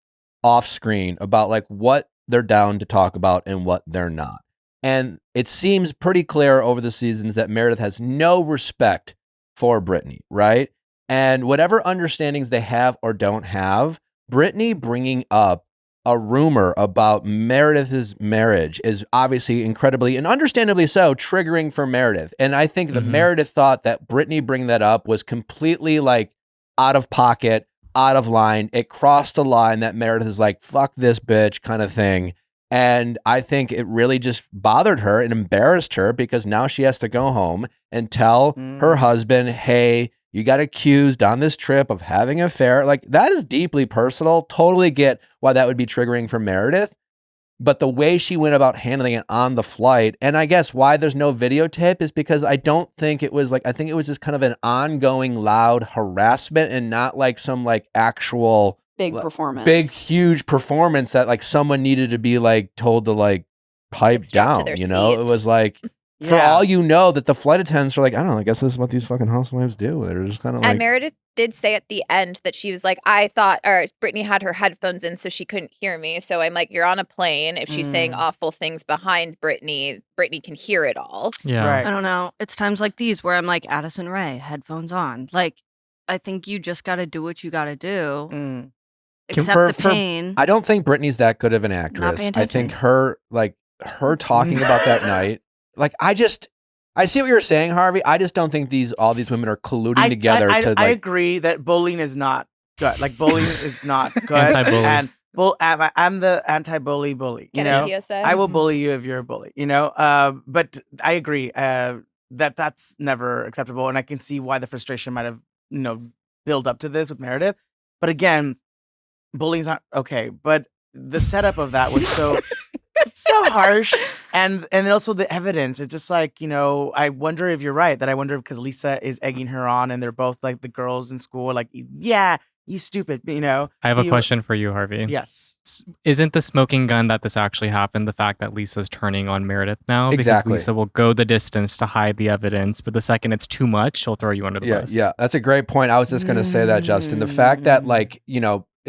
off screen about like what they're down to talk about and what they're not. And it seems pretty clear over the seasons that Meredith has no respect for Brittany, right? And whatever understandings they have or don't have, Brittany bringing up a rumor about Meredith's marriage is obviously incredibly and understandably so triggering for Meredith. And I think that Mhm. Meredith thought that Brittany bringing that up was completely like out of pocket, out of line. It crossed a line that Meredith is like, fuck this bitch kind of thing. And I think it really just bothered her and embarrassed her because now she has to go home and tell her husband, hey, you got accused on this trip of having an affair. Like, that is deeply personal. Totally get why that would be triggering for Meredith. But the way she went about handling it on the flight, and I guess why there's no videotape is because I don't think it was like, I think it was just kind of an ongoing loud harassment and not like some like actual big performance. big, huge performance that like someone needed to be like told to like pipe Strapped to down, their It seat. was like, for Yeah. all you know, that the flight attendants are like, I don't know, I guess this is what these fucking housewives do. They're just kind of like, And Meredith did say at the end that she was like, Brittany had her headphones in so she couldn't hear me. So I'm like, you're on a plane. If she's saying awful things behind Brittany can hear it all. Yeah. Right. I don't know. It's times like these where I'm like, Addison Rae, headphones on. Like, I think you just got to do what you got to do. Mm. Accept for- the for- pain. I don't think Brittany's that good of an actress. paying I think attention. her talking about that night, like I see what you're saying, Harvey. I just don't think all these women are colluding together I to like. agree that bullying is not good. Like bullying is not good. Anti-bully. And I'm the anti-bully bully. You Get know, a PSA? I will bully you if you're a bully. But I agree that's never acceptable, and I can see why the frustration might have build up to this with Meredith. But again, bullying's not okay. But the setup of that was so harsh, and also the evidence. It's just like I wonder if you're right. That I wonder because Lisa is egging her on, and they're both like the girls in school. Like, yeah, you stupid. I have a question for you, Harvey. Yes. Isn't the smoking gun that this actually happened the fact that Lisa's turning on Meredith now? Exactly. Because Lisa will go the distance to hide the evidence, but the second it's too much, she'll throw you under the bus. Yeah, that's a great point. I was just going to say that, Justin. The fact that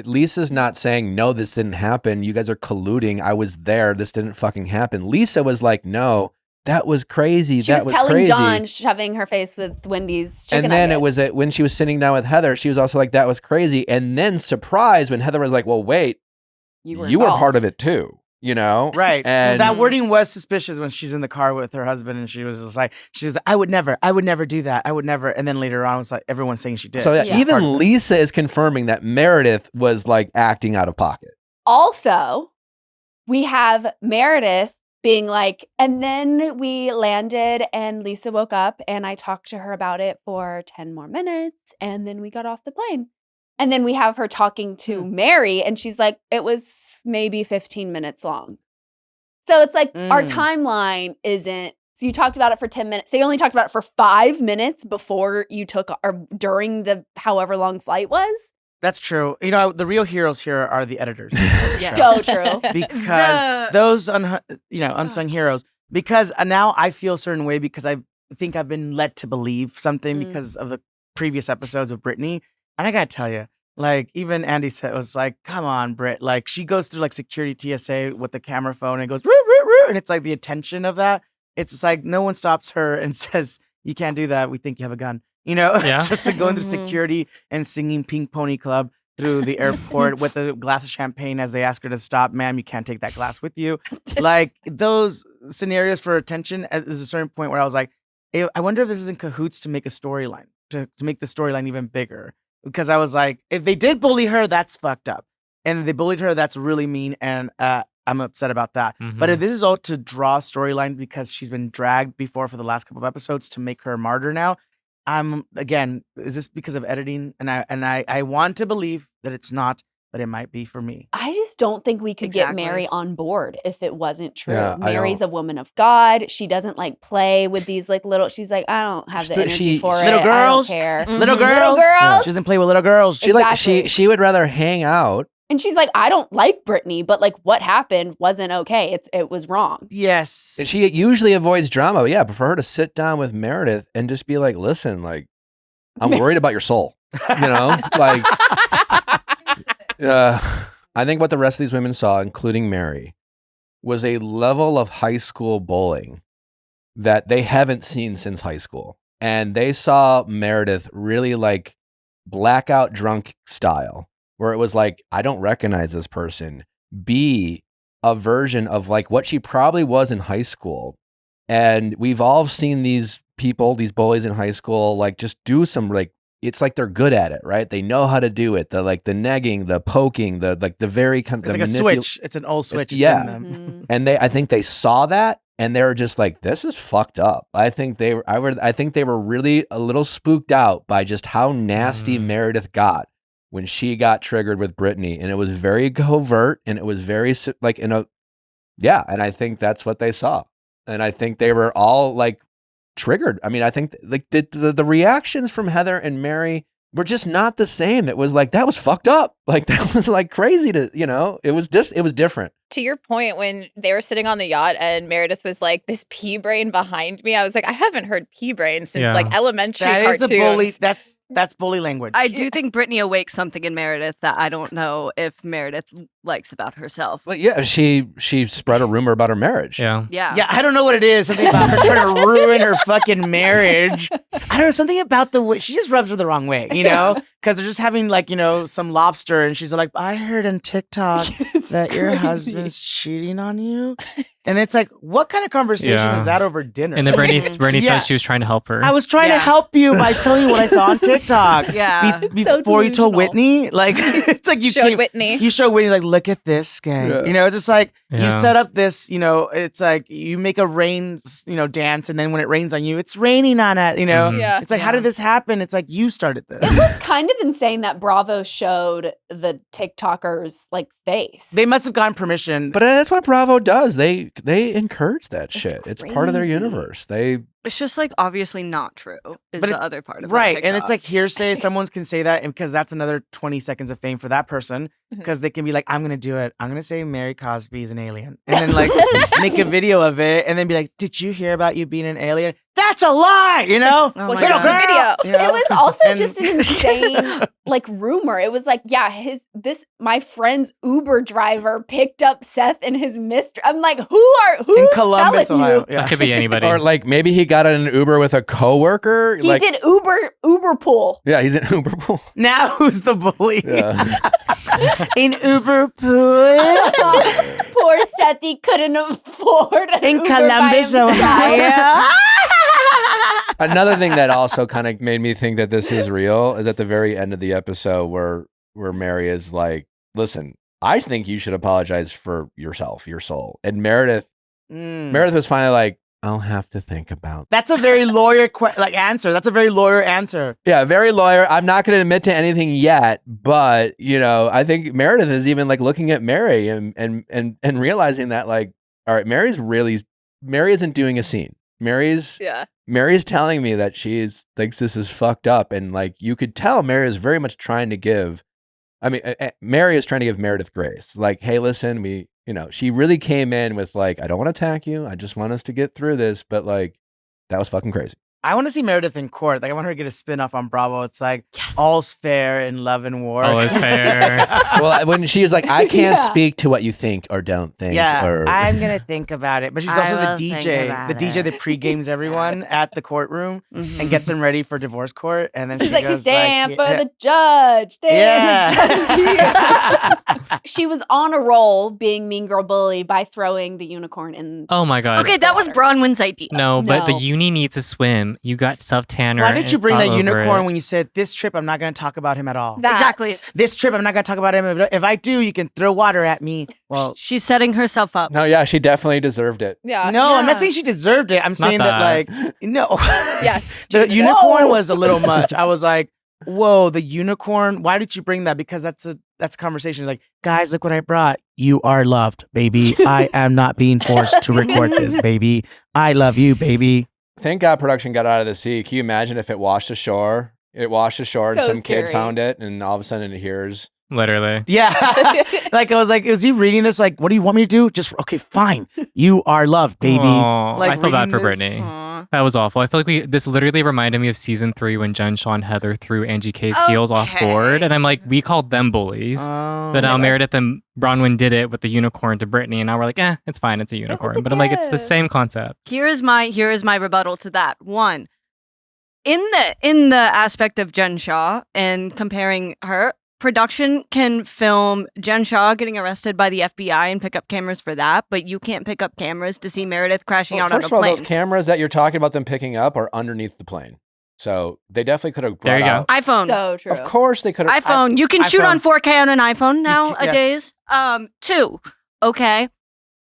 Lisa's not saying, no, this didn't happen. You guys are colluding. I was there. This didn't fucking happen. Lisa was like, no, that was crazy. She that was telling crazy. John, shoving her face with Wendy's chicken And then nuggets. it was when she was sitting down with Heather, she was also like, that was crazy. And then surprised when Heather was like, well, wait, you were involved. part of it too, Right. And that wording was suspicious when she's in the car with her husband, and she was like, I would never do that. I would never. And then later on, it was like everyone's saying she did. so Yeah. even Lisa is confirming that Meredith was like acting out of pocket. Also, we have Meredith being like, and then we landed and Lisa woke up and I talked to her about it for 10 more minutes and then we got off the plane. And then we have her talking to Mary and she's like, it was maybe 15 minutes long. So it's like our timeline isn't, so you talked about it for 10 minutes. So you only talked about it for 5 minutes before you took, or during the however long flight was. That's true. The real heroes here are the editors. So true. Because those unsung heroes. Because now I feel a certain way because I think I've been led to believe something because of the previous episodes of Brittany. And I gotta tell you, Like even Andy said, was like, come on, Britt. Like she goes through like security TSA with the camera phone and goes, "Roo, roo, roo," and it's like the attention of that. It's just like no one stops her and says, "You can't do that. We think you have a gun." Yeah. It's just like going through security and singing Pink Pony Club through the airport with a glass of champagne as they ask her to stop. Ma'am, you can't take that glass with you. Like those scenarios for attention, there's a certain point where I was like, I wonder if this is in cahoots to make a storyline, to make the storyline even bigger. Because I was like, if they did bully her, that's fucked up. And they bullied her, that's really mean. And I'm upset about that. But if this is all to draw storyline because she's been dragged before for the last couple of episodes to make her a martyr now, again, is this because of editing? And I want to believe that it's not, but it might be for me. I just don't think we could Exactly. get Mary on board if it wasn't true. Yeah, I Mary's a woman of God. She doesn't like play with these like little. She's like, I don't have the So energy for Little it. girls. I don't care. Little girls. girls. She doesn't play with little girls. She like Exactly. she would rather hang out. And she's like, I don't like Brittany, but like what happened wasn't okay. It was wrong. Yes. And she usually avoids drama. But yeah, for her to sit down with Meredith and just be like, listen, like, I'm worried about your soul. You know, like, I think what the rest of these women saw, including Mary, was a level of high school bullying that they haven't seen since high school. And they saw Meredith really like blackout drunk style, where it was like, I don't recognize this person, be a version of like what she probably was in high school. And we've all seen these people, these bullies in high school, like just do some like, it's like they're good at it, right? They know how to do it. The like the negging, the poking, the like the very kind of It's like a switch. It's an old switch. It's yeah. in them. Mhm. And I think they saw that and they were just like, this is fucked up. I think they were really a little spooked out by just how nasty Meredith got when she got triggered with Brittany. And it was very covert and it was very like and I think that's what they saw. And I think they were all like triggered. I mean, I think like the reactions from Heather and Mary were just not the same. It was like, that was fucked up. Like that was like crazy to, it was different. To your point, when they were sitting on the yacht and Meredith was like, this pea brain behind me, I was like, I haven't heard pea brain since Yeah. like elementary That is cartoons. a bully. That's bully language. I do think Brittany awakes something in Meredith that I don't know if Meredith likes about herself. But yeah, she spread a rumor about her marriage. Yeah. Yeah, I don't know what it is. Something about her trying to ruin her fucking marriage. I don't know. Something about the way she just rubs her the wrong way, Because they're just having like, some lobster and she's like, I heard on TikTok that your husband's cheating on you. And it's like, what kind of conversation Yeah. is that over dinner? And then Brittany Yeah. said she was trying to help her. I was trying to Yeah. help you by telling you what I saw on TikTok. Yeah. Before you told delusional. Whitney, like it's like you Showed can't- Whitney. You show Whitney like, look at this gang. Yeah. It's just like you Yeah. set up this. It's like you make a rain, dance, and then when it rains on you, it's raining on it. Yeah. It's like, how did this happen? It's like you started It this. was kind of insane that Bravo showed the TikTokers like face. They must have gotten permission. But that's what Bravo does. They encourage that shit. It's part of their crazy. universe. It's just like obviously not true is But the it- other part of Right. that And it's TikTok. like hearsay. Someone can say that, and because that's another 20 seconds of fame for that person. Because they can be like, I'm going to do it. I'm going to say Mary Cosby's an alien. And then like make a video of it and then be like, did you hear about you being an alien? That's a lie, Oh Well, my here's God. the video. You know? It was also And- just an insane like rumor. It was like, yeah, my friend's Uber driver picked up Seth and his mistress. I'm like, in who's Columbus, telling Ohio. you? Yeah. That could be anybody. Or like maybe he got in an Uber with a coworker. He like, did Uber pool. Yeah, he's an Uber pool. Now who's the bully? Yeah. In Uber pool Poor Seth, he couldn't afford an in Uber Columbus, by himself. Ohio. Another thing that also kind of made me think that this is real is at the very end of the episode where Mary is like, listen, I think you should apologize for yourself, your soul. And Meredith was finally like, I'll have to think about. That's a very lawyer answer. That's a very lawyer answer. Yeah, very lawyer. I'm not going to admit to anything yet, but I think Meredith is even like looking at Mary and realizing that like, all right, Mary isn't doing a scene. Mary's telling me that she thinks this is fucked up, and like you could tell Mary is very much trying to give. I mean, Mary is trying to give Meredith grace. Like, hey, listen, she really came in with like, I don't want to attack you. I just want us to get through this, but like, that was fucking crazy. I want to see Meredith in court. Like, I want her to get a spin-off on Bravo. It's like, all's fair in love and war. All is fair. Well, when she was like, I can't speak to what you think or don't think. Yeah, or... I'm going to think about it. But she's also the I will think DJ. about The DJ it. that pre-games everyone at the courtroom Mhm. and gets them ready for divorce court. And then She's she like, goes stand like, for the judge. Stand for the judge. yeah. She was on a roll being mean girl bully by throwing the unicorn in. Oh my god. Okay, that was Bronwyn's idea. No, but the No. uni needs to swim. You got self-tanner. Why did you bring all that over unicorn it. when you said, this trip, I'm not going to talk about him at all? That. Exactly. This trip, I'm not going to talk about him. If I do, you can throw water at me. Well, She's setting herself up. No, yeah, she definitely deserved it. Yeah. no, I'm not Yeah. saying she deserved it. I'm saying that, that. like, no. Yeah. The She's- unicorn Whoa. was a little much. I was like, whoa, the unicorn. Why did you bring that? Because that's a conversation. Like, guys, look what I brought. You are loved, baby. I am not being forced to record this, baby. I love you, baby. Thank God production got out of the sea. Can you imagine if it washed ashore? It washed ashore and So some kid scary. found it, and all of a sudden it hears. Literally. Yeah. Like, I was like, is he reading this? Like, what do you want me to do? Just, okay, fine. You are loved, baby. Aw, Like, I feel bad reading for this- Brittany. Aw. That was awful. I feel like this literally reminded me of season 3 when Jen, Shaw, and Heather threw Angie K's heels off board. And I'm like, we called them bullies. But now Meredith and Bronwyn did it with the unicorn to Brittany. And now we're like, it's fine. It's a unicorn. But I'm like, it's the gift. same concept. Here is my rebuttal to that. One, in the aspect of Jen Shaw and comparing her, production can film Jen Shaw getting arrested by the FBI and pick up cameras for that, but you can't pick up cameras to see Meredith crashing Well, out on first a of all, plane. those cameras that you're talking about them picking up are underneath the plane. So they definitely could have brought There you go. out. iPhone. So true. Of course they could have. iPhone. You can shoot on 4K on an iPhone nowadays. yes. Two. Okay.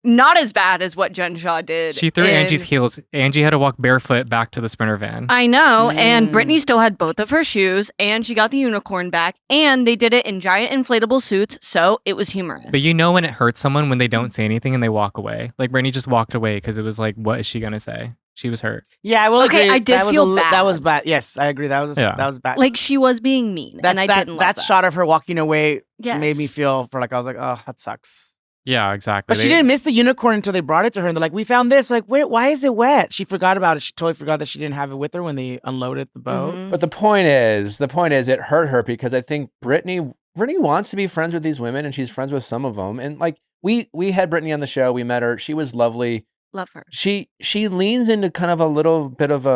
Not as bad as what Jen Shaw did. She threw in- Angie's heels. Angie had to walk barefoot back to the Sprinter van. I know, and Mm. Brittany still had both of her shoes, and she got the unicorn back, and they did it in giant inflatable suits, so it was humorous. But you know when it hurts someone when they don't say anything and they walk away. Like Brittany just walked away because it was like, what is she gonna say? She was hurt. Yeah, I will Okay, agree. I did that was feel That was bad. bad. Yes, I agree. That was Yeah. that was bad. like she was being mean, and I didn't love that that. shot of her walking away Yes. made me feel for like I was like, oh, that sucks. Yeah, exactly. But she didn't miss the unicorn until they brought it to her, and they're like, we found this. Like, wait, why is it wet? She forgot about it. She totally forgot that she didn't have it with her when they unloaded the boat. Mhm. But the point is, it hurt her because I think Brittany wants to be friends with these women, and she's friends with some of them. And like we had Brittany on the show, we met her. She was lovely. Love her. She leans into kind of a little bit of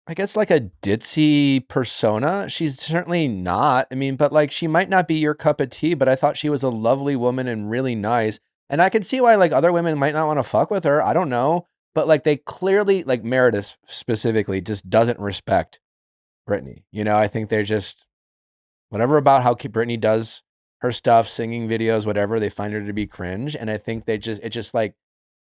I guess like a ditzy persona. She's certainly not. I mean, but like she might not be your cup of tea, but I thought she was a lovely woman and really nice. And I could see why like other women might not want to fuck with her. I don't know. But like they clearly, like Meredith specifically, just doesn't respect Brittany. You know, I think they're just whatever about how Brittany does her stuff, singing videos, whatever, they find her to be cringe. And I think it just like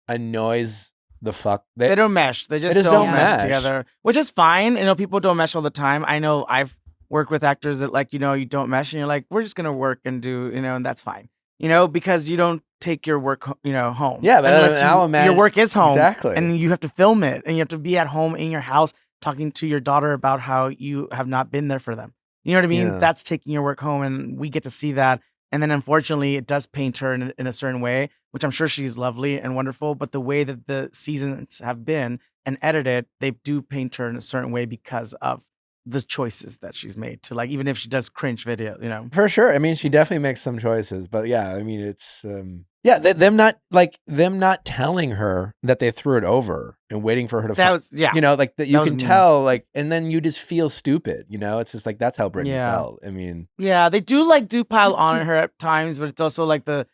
annoys the fuck. They don't mesh. They just don't mesh together, which is fine. You know, people don't mesh all the time. I know I've worked with actors that like, you know, you don't mesh and you're like, we're just going to work and do, you know, and that's fine, you know, because you don't take your work, you know, home. Yeah, but Unless now your imagine- work is home. Exactly. And you have to film it and you have to be at home in your house talking to your daughter about how you have not been there for them. You know what I mean? Yeah. That's taking your work home and we get to see that. And then unfortunately, it does paint her in a certain way, which I'm sure she's lovely and wonderful. But the way that the seasons have been and edited, they do paint her in a certain way because of the choices that she's made to like, even if she does cringe video, you know. For sure. I mean, she definitely makes some choices, but yeah, I mean, it's them not telling her that they threw it over and waiting for her to. That was you know, like that you That was can mean. tell, like, and then you just feel stupid. You know, it's just like that's how Brittany Yeah. felt. I mean, Yeah, they do pile on her at times, but it's also like that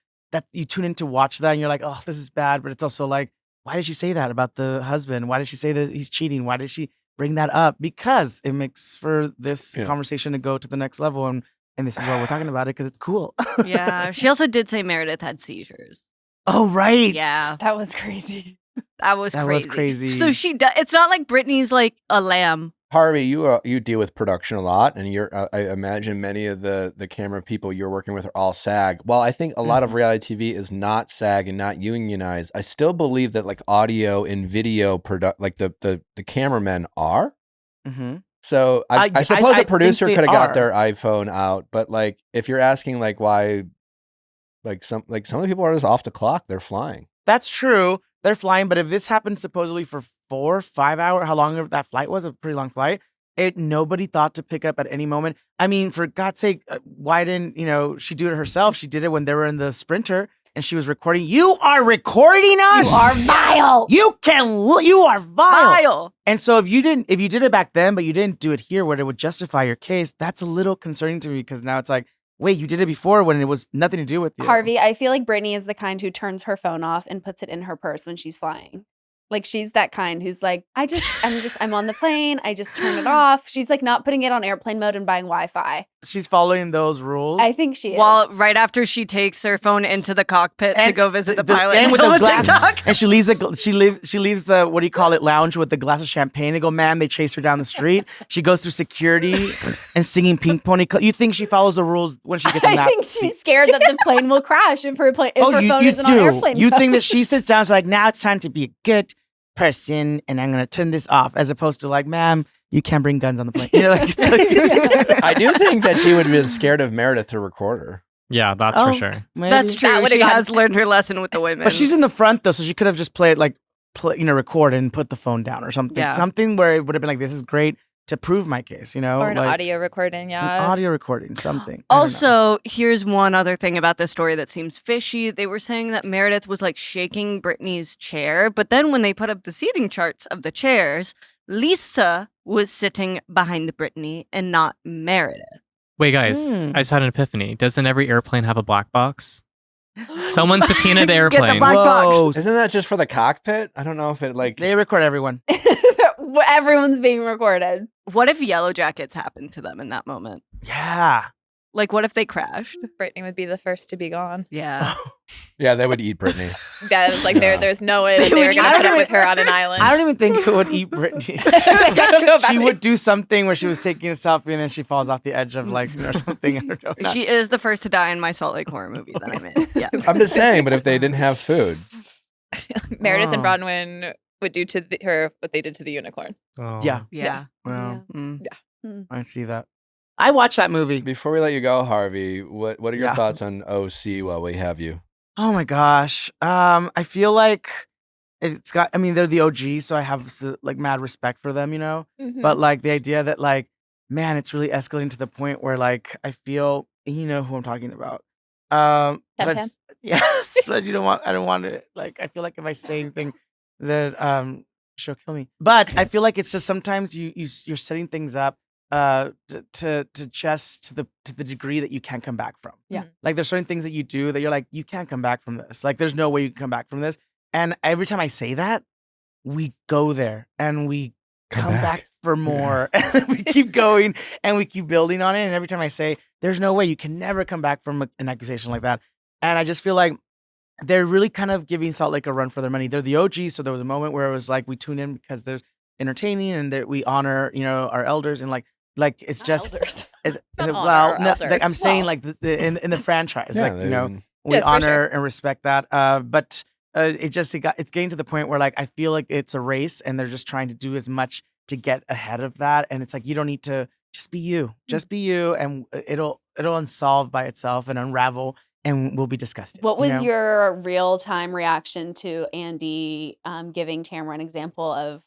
you tune in to watch that and you're like, oh, this is bad. But it's also like, why did she say that about the husband? Why did she say that he's cheating? Why did she bring that up? Because it makes for this Yeah. conversation to go to the next level. And this is why we're talking about it, because it's cool. Yeah. She also did say Meredith had seizures. Oh, right. Yeah. That was crazy. That was That crazy. was crazy. So it's not like Brittany's like a lamb. Harvey, you deal with production a lot, and I imagine many of the camera people you're working with are all SAG. While I think a lot of reality TV is not SAG and not unionized, I still believe that like audio and video like the cameramen are. Mm-hmm. So I I suppose a think producer they could have got are. their iPhone out, but like if you're asking like why, like some of the people are just off the clock, they're flying. That's true. they're flying. But if this happened supposedly for 4 or 5 hours, how long that flight was, a pretty long flight, nobody thought to pick up at any moment. I mean, for God's sake, why didn't she do it herself? She did it when they were in the Sprinter and she was recording. You are recording us. You are vile. You are vile. And so if you did it back then, but you didn't do it here, where it would justify your case, that's a little concerning to me because now it's like, wait, you did it before when it was nothing to do with you. Harvey, I feel like Brittany is the kind who turns her phone off and puts it in her purse when she's flying. Like she's that kind who's like, I'm on the plane. I just turn it off. She's like not putting it on airplane mode and buying Wi-Fi. She's following those rules. I think she is. Well, right after she takes her phone into the cockpit to go visit the pilot and with film the a glass, TikTok. and she leaves the what do you call it, lounge with the glass of champagne. They go, ma'am, they chase her down the street. She goes through security and singing Pink Pony. You think she follows the rules when she gets in that I think she's scared that the plane will crash if her phone isn't on airplane You mode. think that she sits down, she's like, now it's time to be a good person and I'm gonna turn this off, as opposed to like, ma'am, you can't bring guns on the plane. I do think that she would be scared of Meredith to record her. Yeah, that's for sure. Maybe. That's true. That would've She gotten- has learned her lesson with the women. But she's in the front though, so she could have just played record and put the phone down or something. Yeah. Something where it would have been like, this is great to prove my case, Or an like, audio recording, an audio recording, something. I don't know. Also, here's one other thing about this story that seems fishy. They were saying that Meredith was like shaking Brittany's chair, but then when they put up the seating charts of the chairs, Lisa was sitting behind Brittany and not Meredith. Wait, guys, I just had an epiphany. Doesn't every airplane have a black box? Someone subpoena the airplane. Get the black box. Isn't that just for the cockpit? I don't know if it like. They record everyone. Everyone's being recorded. What if Yellow Jackets happened to them in that moment? Yeah. Like, what if they crashed? Brittany would be the first to be gone. Yeah. Yeah, they would eat Brittany. That was like Yeah. there's no way that they were would gonna eat put up her. with her on an island. I don't even think it would eat Brittany. I don't know about She it. would do something where she was taking a selfie and then she falls off the edge of or something. I don't know. She is the first to die in my Salt Lake horror movie that I'm in. Yeah. I'm just saying, but if they didn't have food, Meredith and Oh. Bronwyn would do to her what they did to the unicorn. Oh. Yeah. Yeah. Well, Mm. I see that. I watched that movie. before we let you go, Harvey, what are your Yeah. thoughts on OC while we have you? Oh my gosh. I feel like it's got, I mean, they're the OG, so I have like mad respect for them, Mm-hmm. But like the idea that like, man, it's really escalating to the point where like I feel, you know who I'm talking about. But I- Tam-Tam? yes, but I don't want to, like, I feel like if I say anything that she'll kill me. But I feel like it's just sometimes you're setting things up to just to the degree that you can't come back from. Yeah. Like there's certain things that you do that you're like, you can't come back from this. Like there's no way you can come back from this. And every time I say that, we go there and we come back for more. And we keep going and we keep building on it. And every time I say, there's no way you can never come back from an accusation like that. And I just feel like they're really kind of giving Salt Lake a run for their money. They're the OG. So there was a moment where it was like, we tune in because there's entertaining and that we honor, our elders and like it's just Not honor well, our no, elders. like I'm saying Well. like in the franchise, Yeah, like we Yes, for honor sure. and respect that. But it's getting to the point where like I feel like it's a race and they're just trying to do as much to get ahead of that. And it's like you don't need to just be you, and it'll unsolve by itself and unravel and will be disgusted. What was your real time reaction to Andy giving Tamara an example of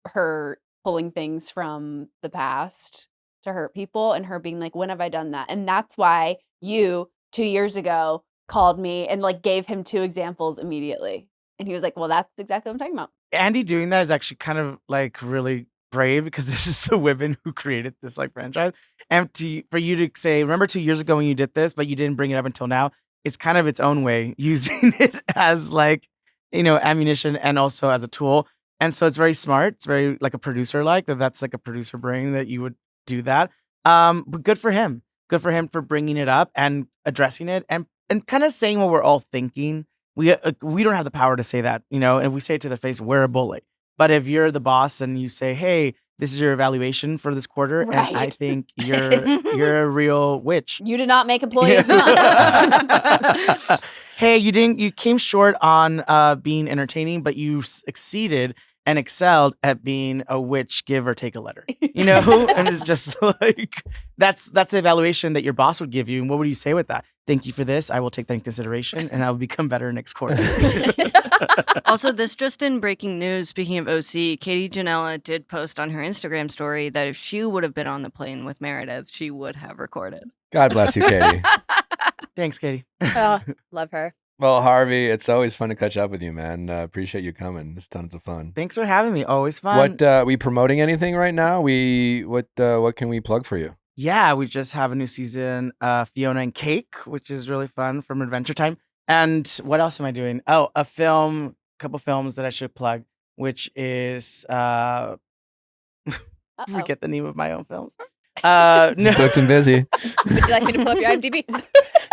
her pulling things from the past to hurt people and her being like, when have I done that? And that's why you 2 years ago called me and like gave him 2 examples immediately. And he was like, well, that's exactly what I'm talking about. Andy doing that is actually kind of like really brave because this is the women who created this like franchise. And for you to say, remember 2 years ago when you did this, but you didn't bring it up until now, it's kind of its own way using it as like, ammunition and also as a tool. And so it's very smart. It's very like a producer that's like a producer brain that you would do that. But good for him. Good for him for bringing it up and addressing it and kind of saying what we're all thinking. We don't have the power to say that, and if we say it to their face, we're a bully. But if you're the boss and you say, hey, this is your evaluation for this quarter, and I Right. think you're a real witch. You did not make employee of the month. Hey, you came short on being entertaining, but you exceeded and excelled at being a witch, give or take a letter. And it's just like that's the evaluation that your boss would give you. And what would you say with that? Thank you for this. I will take that in consideration, and I will become better next quarter. Also, this just in breaking news, speaking of OC, Katie Janela did post on her Instagram story that if she would have been on the plane with Meredith, she would have recorded. God bless you, Katie. Thanks, Katie. Oh, love her. Well, Harvey, it's always fun to catch up with you, man. Appreciate you coming. It's tons of fun. Thanks for having me. Always fun. What we promoting anything right now? What can we plug for you? Yeah, we just have a new season, Fiona and Cake, which is really fun from Adventure Time. And what else am I doing? Oh, a couple films that I should plug, which is forget the name of my own films. No. Booked and busy. Would you like me to pull up your IMDb?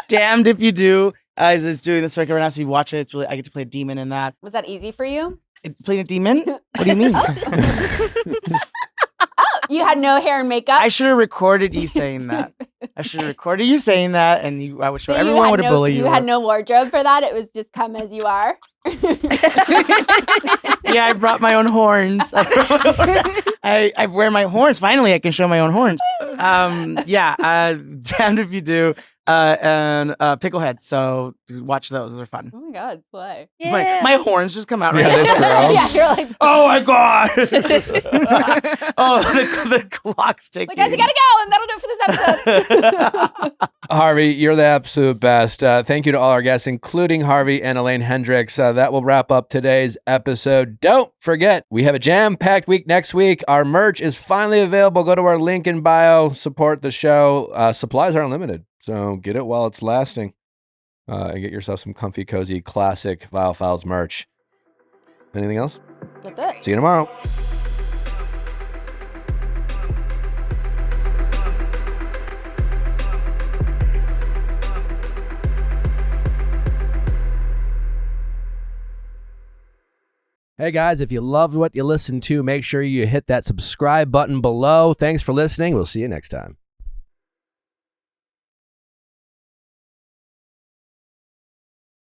Damned if you do. Is doing this record right now, so you watch it. It's really I get to play a demon in that. Was that easy for you? Playing a demon? What do you mean? You had no hair and makeup? I should have recorded you saying that. I should have recorded you saying that, and I would show So everyone what a bully you You were. had no wardrobe for that? It was just come as you are? Yeah, I brought my own horns. I wear my horns. Finally, I can show my own horns. Damned if you do. And Picklehead. So watch those. Those are fun. Oh my God, slay. My horns just come out right Yeah, now. this girl. Yeah, you're like, Oh my God. Oh, the clock's ticking. guys, you gotta go, and that'll do it for this episode. Harvey, you're the absolute best. Thank you to all our guests, including Harvey and Elaine Hendrix. That will wrap up today's episode. Don't forget, we have a jam-packed week next week. Our merch is finally available. Go to our link in bio. Support the show. Supplies aren't limited, so get it while it's lasting. And get yourself some comfy, cozy, classic Viall Files merch. Anything else? That's it. See you tomorrow. Hey guys, if you loved what you listened to, make sure you hit that subscribe button below. Thanks for listening. We'll see you next time.